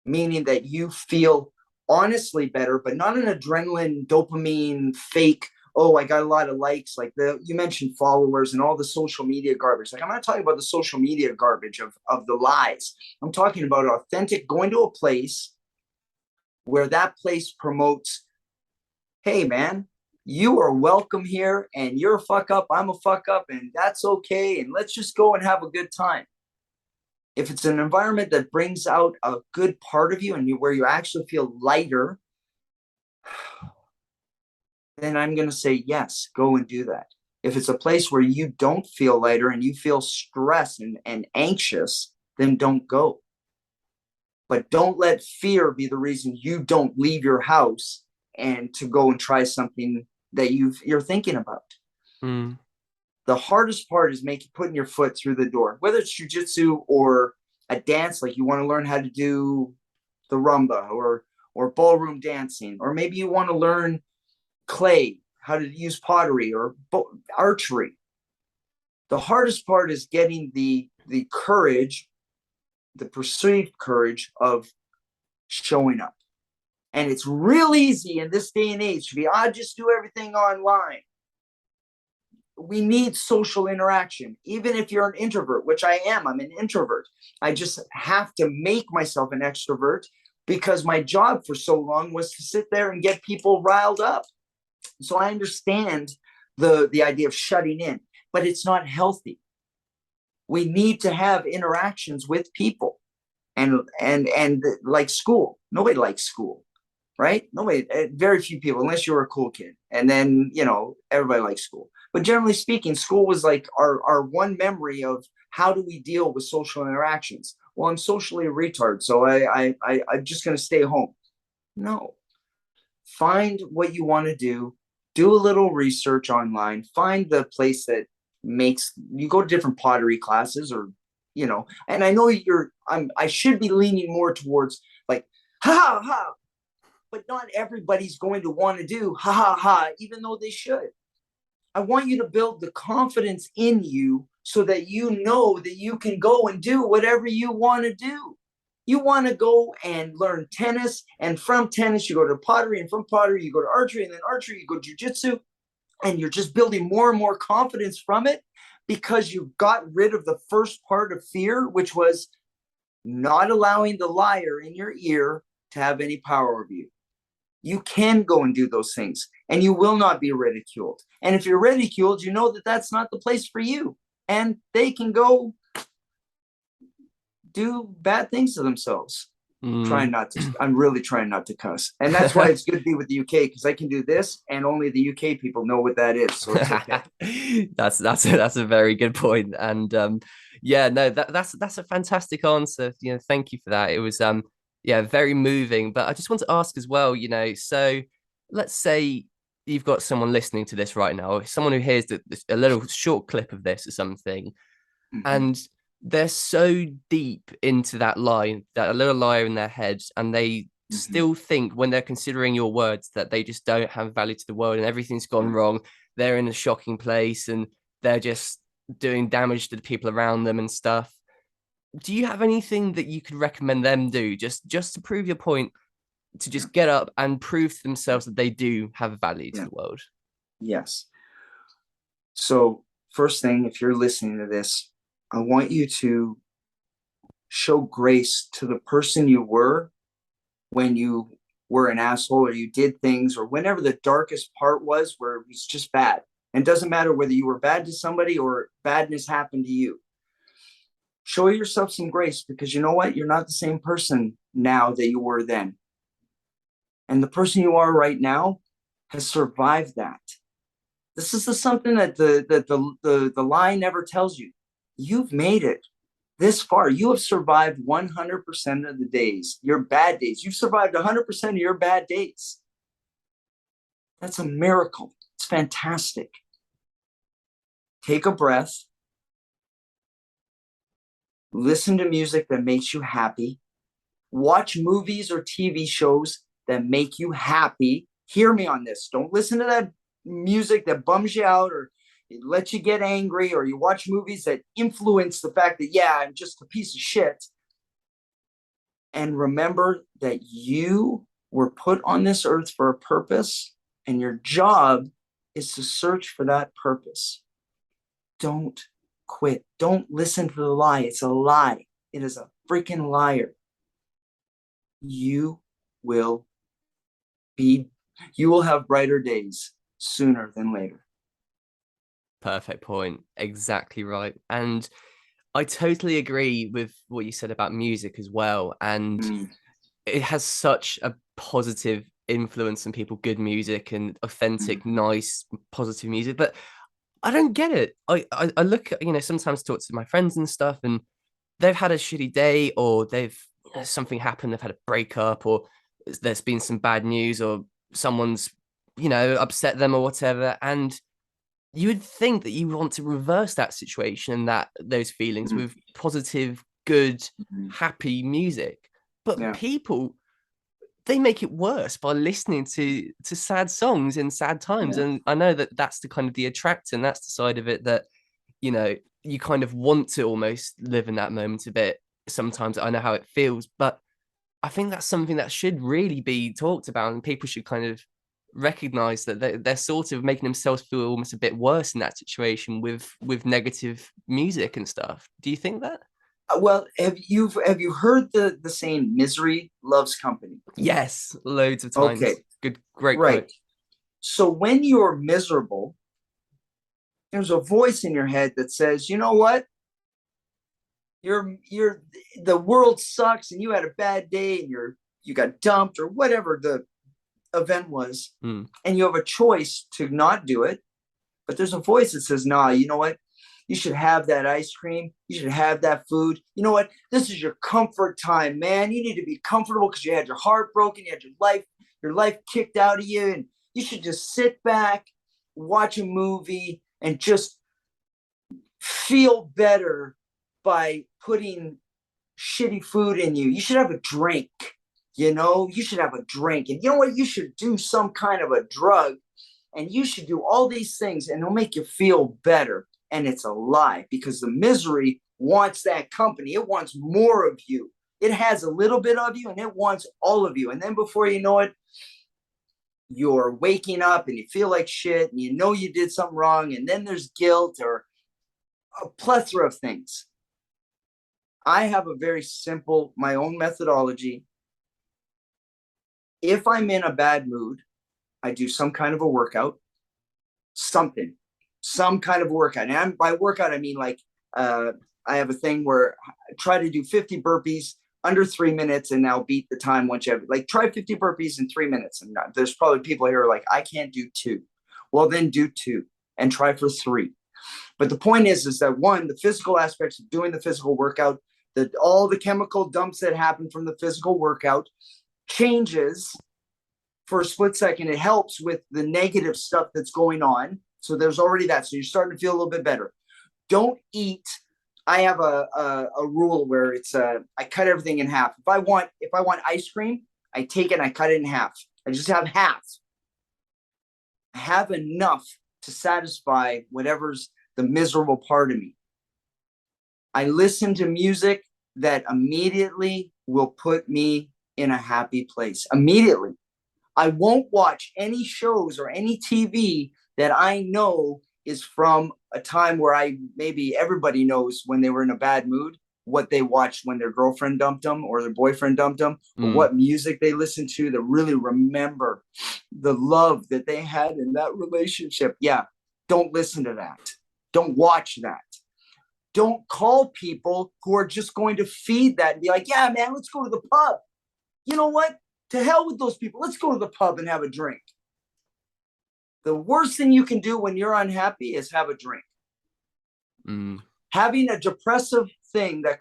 meaning that you feel honestly better, but not an adrenaline, dopamine, fake, oh, I got a lot of likes, like you mentioned followers and all the social media garbage. Like, I'm not talking about the social media garbage of the lies. I'm talking about authentic, going to a place where that place promotes, hey man, you are welcome here, and you're a fuck up, I'm a fuck up, and that's okay, and let's just go and have a good time. If it's an environment that brings out a good part of you and where you actually feel lighter, then I'm going to say, yes, go and do that. If it's a place where you don't feel lighter and you feel stressed and anxious, then don't go. But don't let fear be the reason you don't leave your house and to go and try something that you're thinking about. The hardest part is putting your foot through the door, whether it's jujitsu or a dance, like you want to learn how to do the rumba or ballroom dancing, or maybe you want to learn clay, how to use pottery or archery. The hardest part is getting the courage, the perceived courage of showing up. And it's real easy in this day and age to be, I just do everything online. We need social interaction. Even if you're an introvert, which I am, I'm an introvert. I just have to make myself an extrovert because my job for so long was to sit there and get people riled up. So I understand the idea of shutting in, but it's not healthy. We need to have interactions with people, and like school. Nobody likes school, right? Nobody, very few people, unless you're a cool kid. And then, everybody likes school. But generally speaking, school was like our one memory of how do we deal with social interactions. Well, I'm socially a retard, so I'm just going to stay home. No. Find what you want to do a little research online, find the place that makes you go to different pottery classes, or and I know I should be leaning more towards like ha ha, but not everybody's going to want to do ha ha ha, even though they should. I want you to build the confidence in you so that you know that you can go and do whatever you want to do. You want to go and learn tennis, and from tennis you go to pottery, and from pottery you go to archery, and then archery you go to jiu-jitsu, and you're just building more and more confidence from it because you got rid of the first part of fear, which was not allowing the liar in your ear to have any power over you. You can go and do those things, and you will not be ridiculed. And if you're ridiculed, you know that that's not the place for you, and they can go do bad things to themselves. I'm really trying not to cuss. And that's why it's good to be with the UK, because I can do this and only the UK people know what that is. So it's okay. That's a very good point. And that's a fantastic answer. Thank you for that. It was very moving. But I just want to ask as well, so let's say you've got someone listening to this right now, someone who hears a little short clip of this or something, and they're so deep into that lie, that little liar in their heads, and they still think when they're considering your words that they just don't have value to the world and everything's gone wrong. They're in a shocking place and they're just doing damage to the people around them and stuff. do you have anything that you could recommend them do just to prove your point, to just get up and prove to themselves that they do have value to the world? Yes. So first thing, if you're listening to this, I want you to show grace to the person you were when you were an asshole, or you did things, or whenever the darkest part was where it was just bad. And it doesn't matter whether you were bad to somebody or badness happened to you. Show yourself some grace, because you know what? You're not the same person now that you were then. And the person you are right now has survived that. This is something that the lie never tells you. You've made it this far. You have survived 100% of the days, your bad days. You've survived 100% of your bad days. That's a miracle. It's fantastic. Take a breath. Listen to music that makes you happy. Watch movies or TV shows that make you happy. Hear me on this. Don't listen to that music that bums you out or it lets you get angry, or you watch movies that influence the fact that, yeah, I'm just a piece of shit. And remember that you were put on this earth for a purpose, and your job is to search for that purpose. Don't quit. Don't listen to the lie. It's a lie. It is a freaking liar. You will have brighter days sooner than later. Perfect point. Exactly right. And I totally agree with what you said about music as well. And it has such a positive influence on people, good music and authentic, nice, positive music. But I don't get it. I look at, sometimes talk to my friends and stuff, and they've had a shitty day, or something happened, they've had a breakup, or there's been some bad news, or someone's, upset them or whatever. And you would think that you want to reverse that situation and those feelings with positive, good, happy music. But people, they make it worse by listening to sad songs in sad times. And I know that that's the kind of the attract, and that's the side of it that, you kind of want to almost live in that moment a bit. Sometimes I know how it feels, but I think that's something that should really be talked about, and people should kind of recognize that they're sort of making themselves feel almost a bit worse in that situation with negative music and stuff. Do you think that? Well, have you heard the saying, misery loves company? Yes, loads of times. Okay. Great right quote. So when you're miserable, there's a voice in your head that says, you know what, you're the world sucks, and you had a bad day, and you got dumped, or whatever the event was, and you have a choice to not do it. But there's a voice that says, nah, you know what, you should have that ice cream, you should have that food, you know what, this is your comfort time, man. You need to be comfortable because you had your heart broken, you had your life kicked out of you, and you should just sit back, watch a movie, and just feel better by putting shitty food in you. You should have a drink. You should have a drink. And you know what? You should do some kind of a drug, and you should do all these things, and it'll make you feel better. And it's a lie, because the misery wants that company. It wants more of you. It has a little bit of you, and it wants all of you. And then before you know it, you're waking up and you feel like shit, and you did something wrong. And then there's guilt, or a plethora of things. I have a very simple, my own methodology. If I'm in a bad mood, I do some kind of a workout, some kind of workout. And by workout, I mean I have a thing where I try to do 50 burpees under 3 minutes, and I'll beat the time once you have, try 50 burpees in 3 minutes. And there's probably people here who are like, I can't do 2. Well, then do 2 and try for 3. But the point is that, one, the physical aspects of doing the physical workout, all the chemical dumps that happen from the physical workout changes for a split second. It helps with the negative stuff that's going on. So there's already that. So you're starting to feel a little bit better. Don't eat. I have a rule where it's I cut everything in half. If I want ice cream, I take it and I cut it in half. I just have half. I have enough to satisfy whatever's the miserable part of me. I listen to music that immediately will put me in a happy place. Immediately. I won't watch any shows or any TV that I know is from a time where maybe everybody knows when they were in a bad mood, what they watched when their girlfriend dumped them or their boyfriend dumped them, or what music they listened to that really remember the love that they had in that relationship. Yeah, don't listen to that. Don't watch that. Don't call people who are just going to feed that and be like, yeah, man, let's go to the pub. You know what? To hell with those people. Let's go to the pub and have a drink. The worst thing you can do when you're unhappy is have a drink. Having a depressive thing that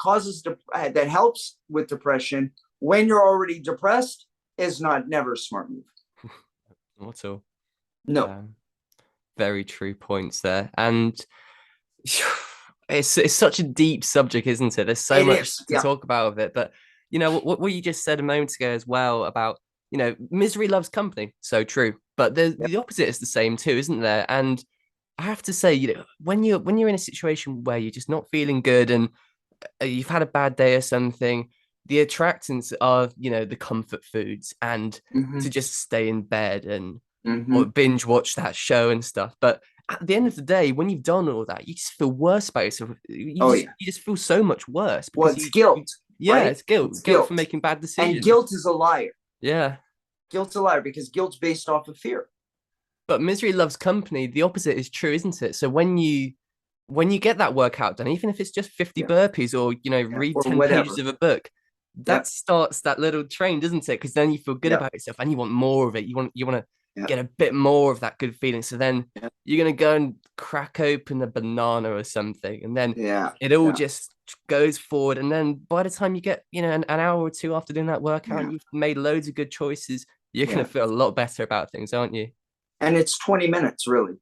that helps with depression when you're already depressed is never a smart move. Not at all. No. Very true points there. And it's such a deep subject, isn't it? There's so much to talk about with it. But, you know, what you just said a moment ago as well about, you know, misery loves company. So true. But the opposite is the same too, isn't there? And I have to say, you know, when you're in a situation where you're just not feeling good and you've had a bad day or something, the attractants are, you know, the comfort foods and to just stay in bed and or binge watch that show and stuff. But at the end of the day, when you've done all that, you just feel worse about yourself. You just feel so much worse. Well, it's guilt. Yeah, it's guilt. It's guilt for making bad decisions. And guilt is a liar. Yeah. Guilt's a liar because guilt's based off of fear. But misery loves company. The opposite is true, isn't it? So when you get that workout done, even if it's just 50 burpees or, you know, read or 10 pages of a book, that starts that little train, doesn't it? Because then you feel good about yourself and you want more of it. You want to get a bit more of that good feeling. So then you're going to go and crack open a banana or something. And then it all just goes forward. And then by the time you get, you know, an hour or two after doing that workout, and you've made loads of good choices, you're going to feel a lot better about things, aren't you? And it's 20 minutes, really.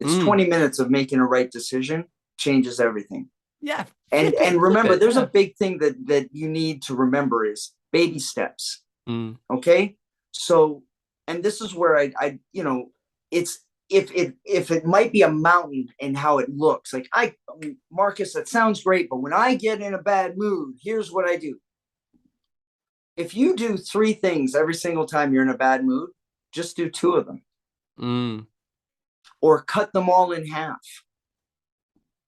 It's 20 minutes of making a right decision changes everything. Yeah. And remember, there's a big thing that you need to remember is baby steps. Okay. So, and this is where I you know, it's, if it might be a mountain and how it looks like, Marcus, that sounds great. But when I get in a bad mood, here's what I do. If you do 3 things every single time you're in a bad mood, just do 2 of them. Or cut them all in half.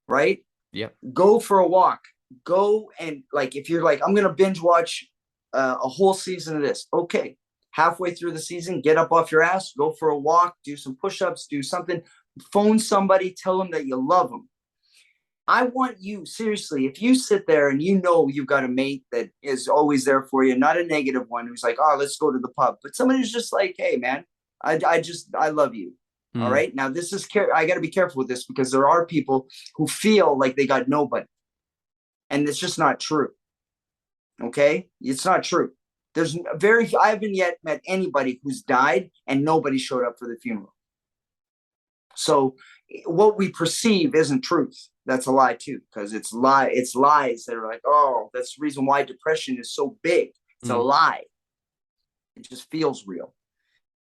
Right? Yeah. Go for a walk. Go and, like, if you're like, I'm going to binge watch a whole season of this. Okay. Halfway through the season, get up off your ass, go for a walk, do some push-ups, do something, phone somebody, tell them that you love them. I want you, seriously, if you sit there and you know you've got a mate that is always there for you, not a negative one who's like, oh, let's go to the pub, but somebody who's just like, hey, man, I love you. All right. Now, this is, I got to be careful with this because there are people who feel like they got nobody. And it's just not true. Okay. It's not true. I haven't yet met anybody who's died and nobody showed up for the funeral. So what we perceive isn't truth. That's a lie too, because it's lies that are like, oh, that's the reason why depression is so big. It's a lie. It just feels real.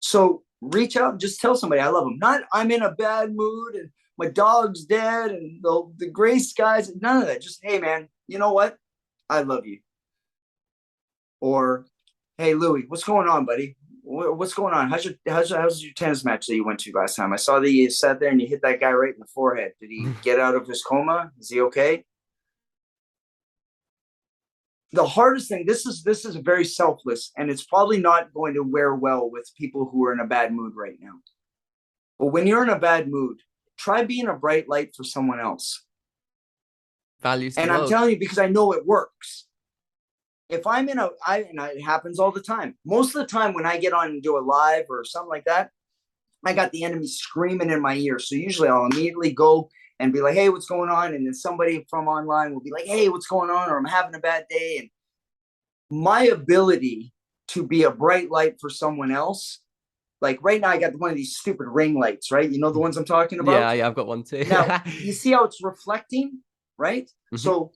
So reach out and just tell somebody I love them. Not I'm in a bad mood and my dog's dead and the gray skies. None of that. Just, hey, man, you know what? I love you. Or, hey, Louis, what's going on, buddy? What's going on? How's your tennis match that you went to last time? I saw that you sat there and you hit that guy right in the forehead. Did he get out of his coma? Is he okay? The hardest thing, this is very selfless, and it's probably not going to wear well with people who are in a bad mood right now. But when you're in a bad mood, try being a bright light for someone else. Values. And I'm telling you, because I know it works. If I'm and it happens all the time. Most of the time when I get on and do a live or something like that, I got the enemy screaming in my ear. So usually I'll immediately go and be like, hey, what's going on? And then somebody from online will be like, hey, what's going on? Or I'm having a bad day. And my ability to be a bright light for someone else, like right now I got one of these stupid ring lights, right? You know the ones I'm talking about? Yeah, I've got one too. Now, you see how it's reflecting, right? So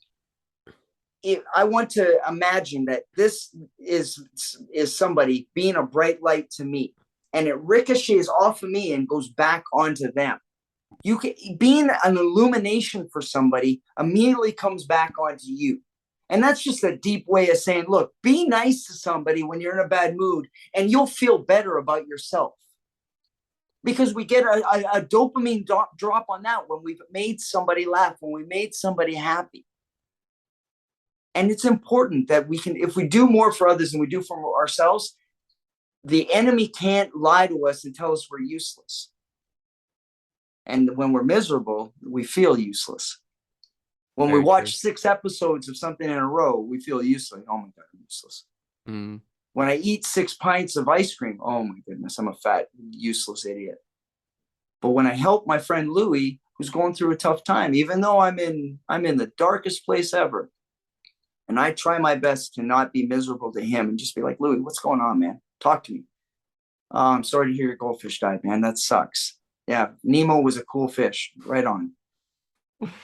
I want to imagine that this is somebody being a bright light to me, and it ricochets off of me and goes back onto them. You can being an illumination for somebody immediately comes back onto you. And that's just a deep way of saying, look, be nice to somebody when you're in a bad mood, and you'll feel better about yourself. Because we get a dopamine drop on that when we've made somebody laugh, when we made somebody happy. And it's important that we can, if we do more for others than we do for ourselves, the enemy can't lie to us and tell us we're useless. And when we're miserable, we feel useless. When we watch 6 episodes of something in a row, we feel useless. Oh my God, I'm useless. When I eat 6 pints of ice cream, oh my goodness, I'm a fat, useless idiot. But when I help my friend Louis, who's going through a tough time, even though I'm in the darkest place ever, and I try my best to not be miserable to him and just be like, Louis, what's going on, man? Talk to me. Oh, I'm sorry to hear your goldfish died, man. That sucks. Yeah, Nemo was a cool fish. Right on.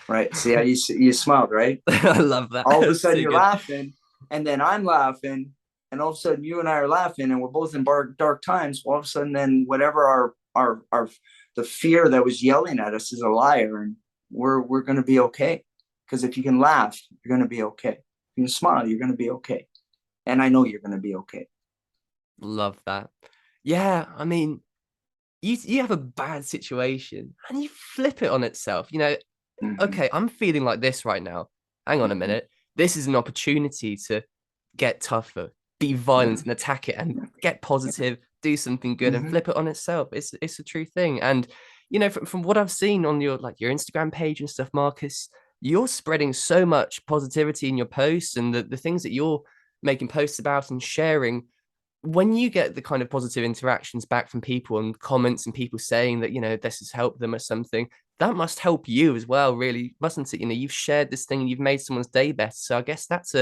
Right. See how you smiled, right? I love that. All of a sudden you're laughing, and then I'm laughing, and all of a sudden you and I are laughing, and we're both in dark times. All of a sudden, then whatever our the fear that was yelling at us is a liar, and we're going to be okay. Because if you can laugh, you're going to be okay. If you can smile, you're going to be okay. And I know you're going to be okay. Love that. Yeah, I mean, you have a bad situation and you flip it on itself. You know, okay, I'm feeling like this right now. Hang on a minute. This is an opportunity to get tougher, be violent and attack it and get positive, do something good and flip it on itself. It's a true thing. And, you know, from what I've seen on your Instagram page and stuff, Marcus, you're spreading so much positivity in your posts and the things that you're making posts about and sharing. When you get the kind of positive interactions back from people and comments and people saying that, you know, this has helped them or something, that must help you as well, really, mustn't it? You know, you've shared this thing and you've made someone's day better. So I guess that's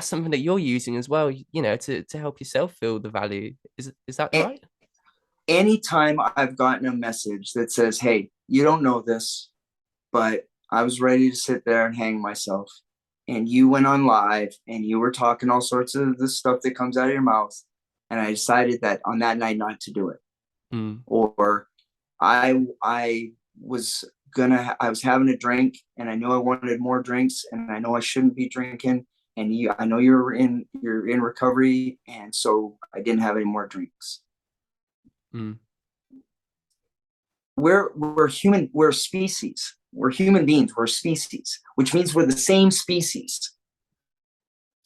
something that you're using as well, you know, to help yourself feel the value. Is that right? Anytime I've gotten a message that says, hey, you don't know this, but I was ready to sit there and hang myself, and you went on live and you were talking all sorts of the stuff that comes out of your mouth, and I decided that on that night not to do it. Or I was having a drink and I knew I wanted more drinks and I know I shouldn't be drinking, and I know you're in recovery, and so I didn't have any more drinks. We're human, we're a species. We're human beings, we're a species, which means we're the same species.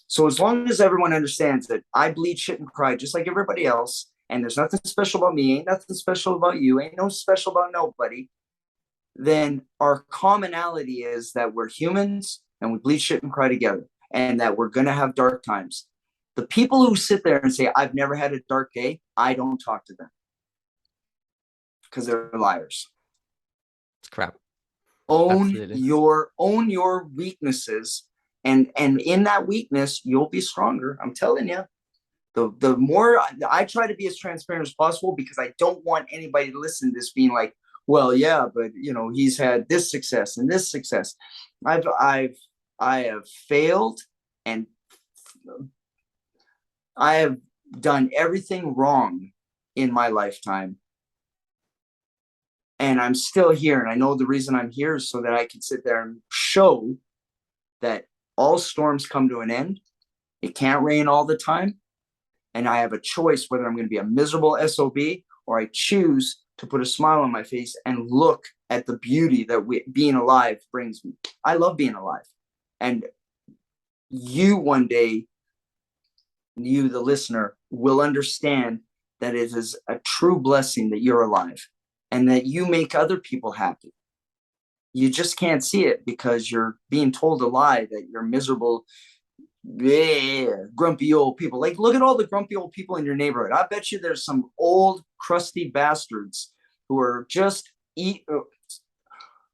So as long as everyone understands that I bleed, shit, and cry just like everybody else, and there's nothing special about me, ain't nothing special about you, ain't no special about nobody, then our commonality is that we're humans and we bleed, shit, and cry together, and that we're going to have dark times. The people who sit there and say, I've never had a dark day, I don't talk to them because they're liars. It's crap. Own your weaknesses. And in that weakness, you'll be stronger. I'm telling you, the more I try to be as transparent as possible, because I don't want anybody to listen to this being like, well, yeah, but you know, he's had this success and this success. I have failed, and I have done everything wrong in my lifetime. And I'm still here. And I know the reason I'm here is so that I can sit there and show that all storms come to an end. It can't rain all the time. And I have a choice whether I'm going to be a miserable SOB or I choose to put a smile on my face and look at the beauty that being alive brings me. I love being alive. And you one day, you, the listener, will understand that it is a true blessing that you're alive and that you make other people happy. You just can't see it because you're being told a lie that you're miserable, grumpy old people. Like, look at all the grumpy old people in your neighborhood. I bet you there's some old, crusty bastards who are just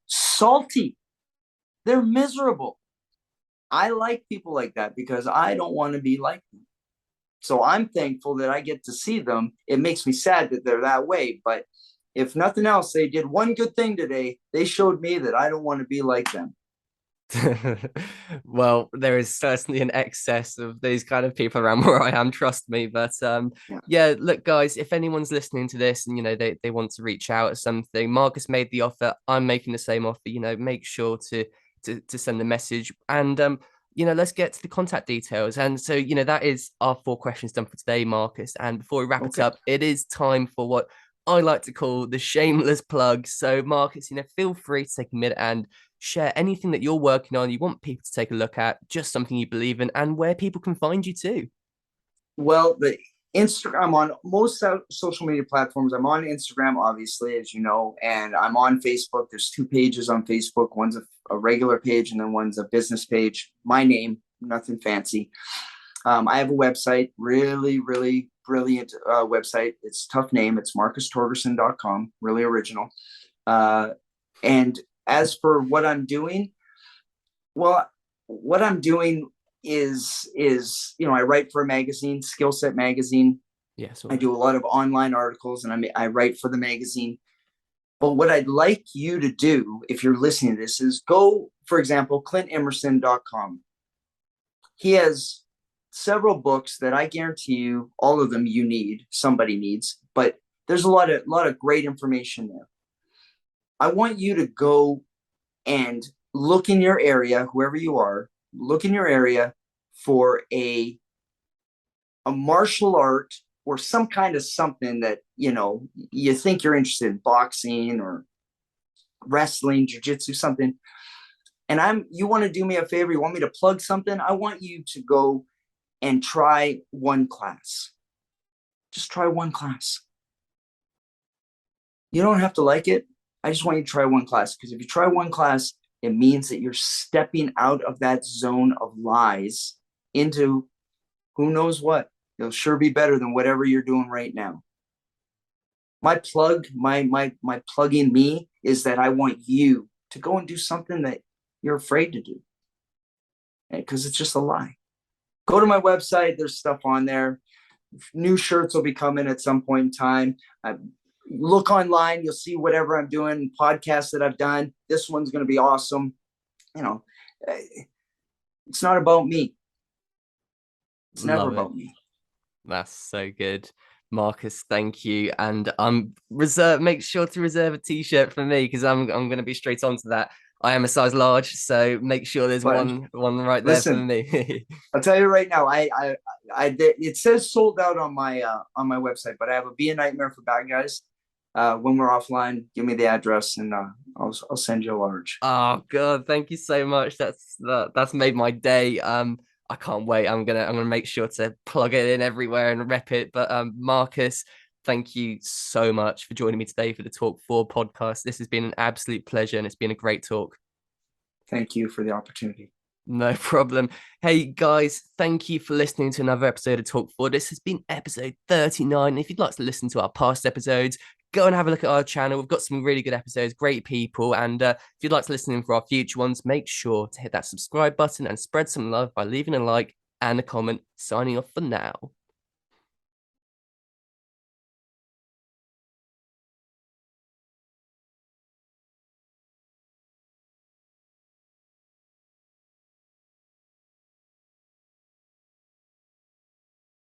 salty. They're miserable. I like people like that because I don't want to be like them. So I'm thankful that I get to see them. It makes me sad that they're that way, but if nothing else, they did one good thing today. They showed me that I don't want to be like them. Well, there is certainly an excess of these kind of people around where I am, trust me. But yeah, look, guys, if anyone's listening to this and, you know, they want to reach out or something, Marcus made the offer. I'm making the same offer. You know, make sure to send a message. And let's get to the contact details. And so, that is our 4 questions done for today, Marcus. And before we wrap it up, it is time for what I like to call the shameless plug. So, Marcus, feel free to take a minute and share anything that you're working on, you want people to take a look at, just something you believe in, and where people can find you too. Well, I'm on most social media platforms. I'm on Instagram, obviously, as you know, and I'm on Facebook. There's 2 pages on Facebook. One's a regular page, and then one's a business page. My name, nothing fancy. I have a website, really, really brilliant website. It's a tough name. It's marcustorgerson.com, really original. And as for what I'm doing, well, what I'm doing is I write for a magazine, Skill Set Magazine. Yes, I do a lot of online articles, and I write for the magazine. But what I'd like you to do, if you're listening to this, is go, for example, clintemerson.com. He has several books that I guarantee you, all of them somebody needs, but there's a lot of great information there. I want you to go and look in your area, whoever you are, look in your area for a martial art or some kind of something that, you think you're interested in, boxing or wrestling, jiu-jitsu, something. And you want to do me a favor, you want me to plug something? I want you to go and try one class. Just try one class. You don't have to like it. I just want you to try one class, because if you try one class, it means that you're stepping out of that zone of lies into who knows what. It'll sure be better than whatever you're doing right now. My plugging me is that I want you to go and do something that you're afraid to do, because it's just a lie. Go to my website. There's stuff on there. New shirts will be coming at some point in time. Look online. You'll see whatever I'm doing, podcasts that I've done. This one's going to be awesome. It's not about me. It's never about me. That's so good. Marcus, thank you. And make sure to reserve a t-shirt for me, because I'm going to be straight on to that. I am a size large, so make sure there's one right there for me. I'll tell you right now, it says sold out on my website, but I have a Be a Nightmare for Bad Guys. When we're offline, give me the address, and I'll send you a large. Oh God, thank you so much. That's made my day. I can't wait. I'm gonna make sure to plug it in everywhere and rep it. But Marcus, thank you so much for joining me today for the Talk4 podcast. This has been an absolute pleasure, and it's been a great talk. Thank you for the opportunity. No problem. Hey guys, thank you for listening to another episode of Talk4. This has been episode 39. If you'd like to listen to our past episodes, go and have a look at our channel. We've got some really good episodes, great people. And if you'd like to listen in for our future ones, make sure to hit that subscribe button and spread some love by leaving a like and a comment. Signing off for now.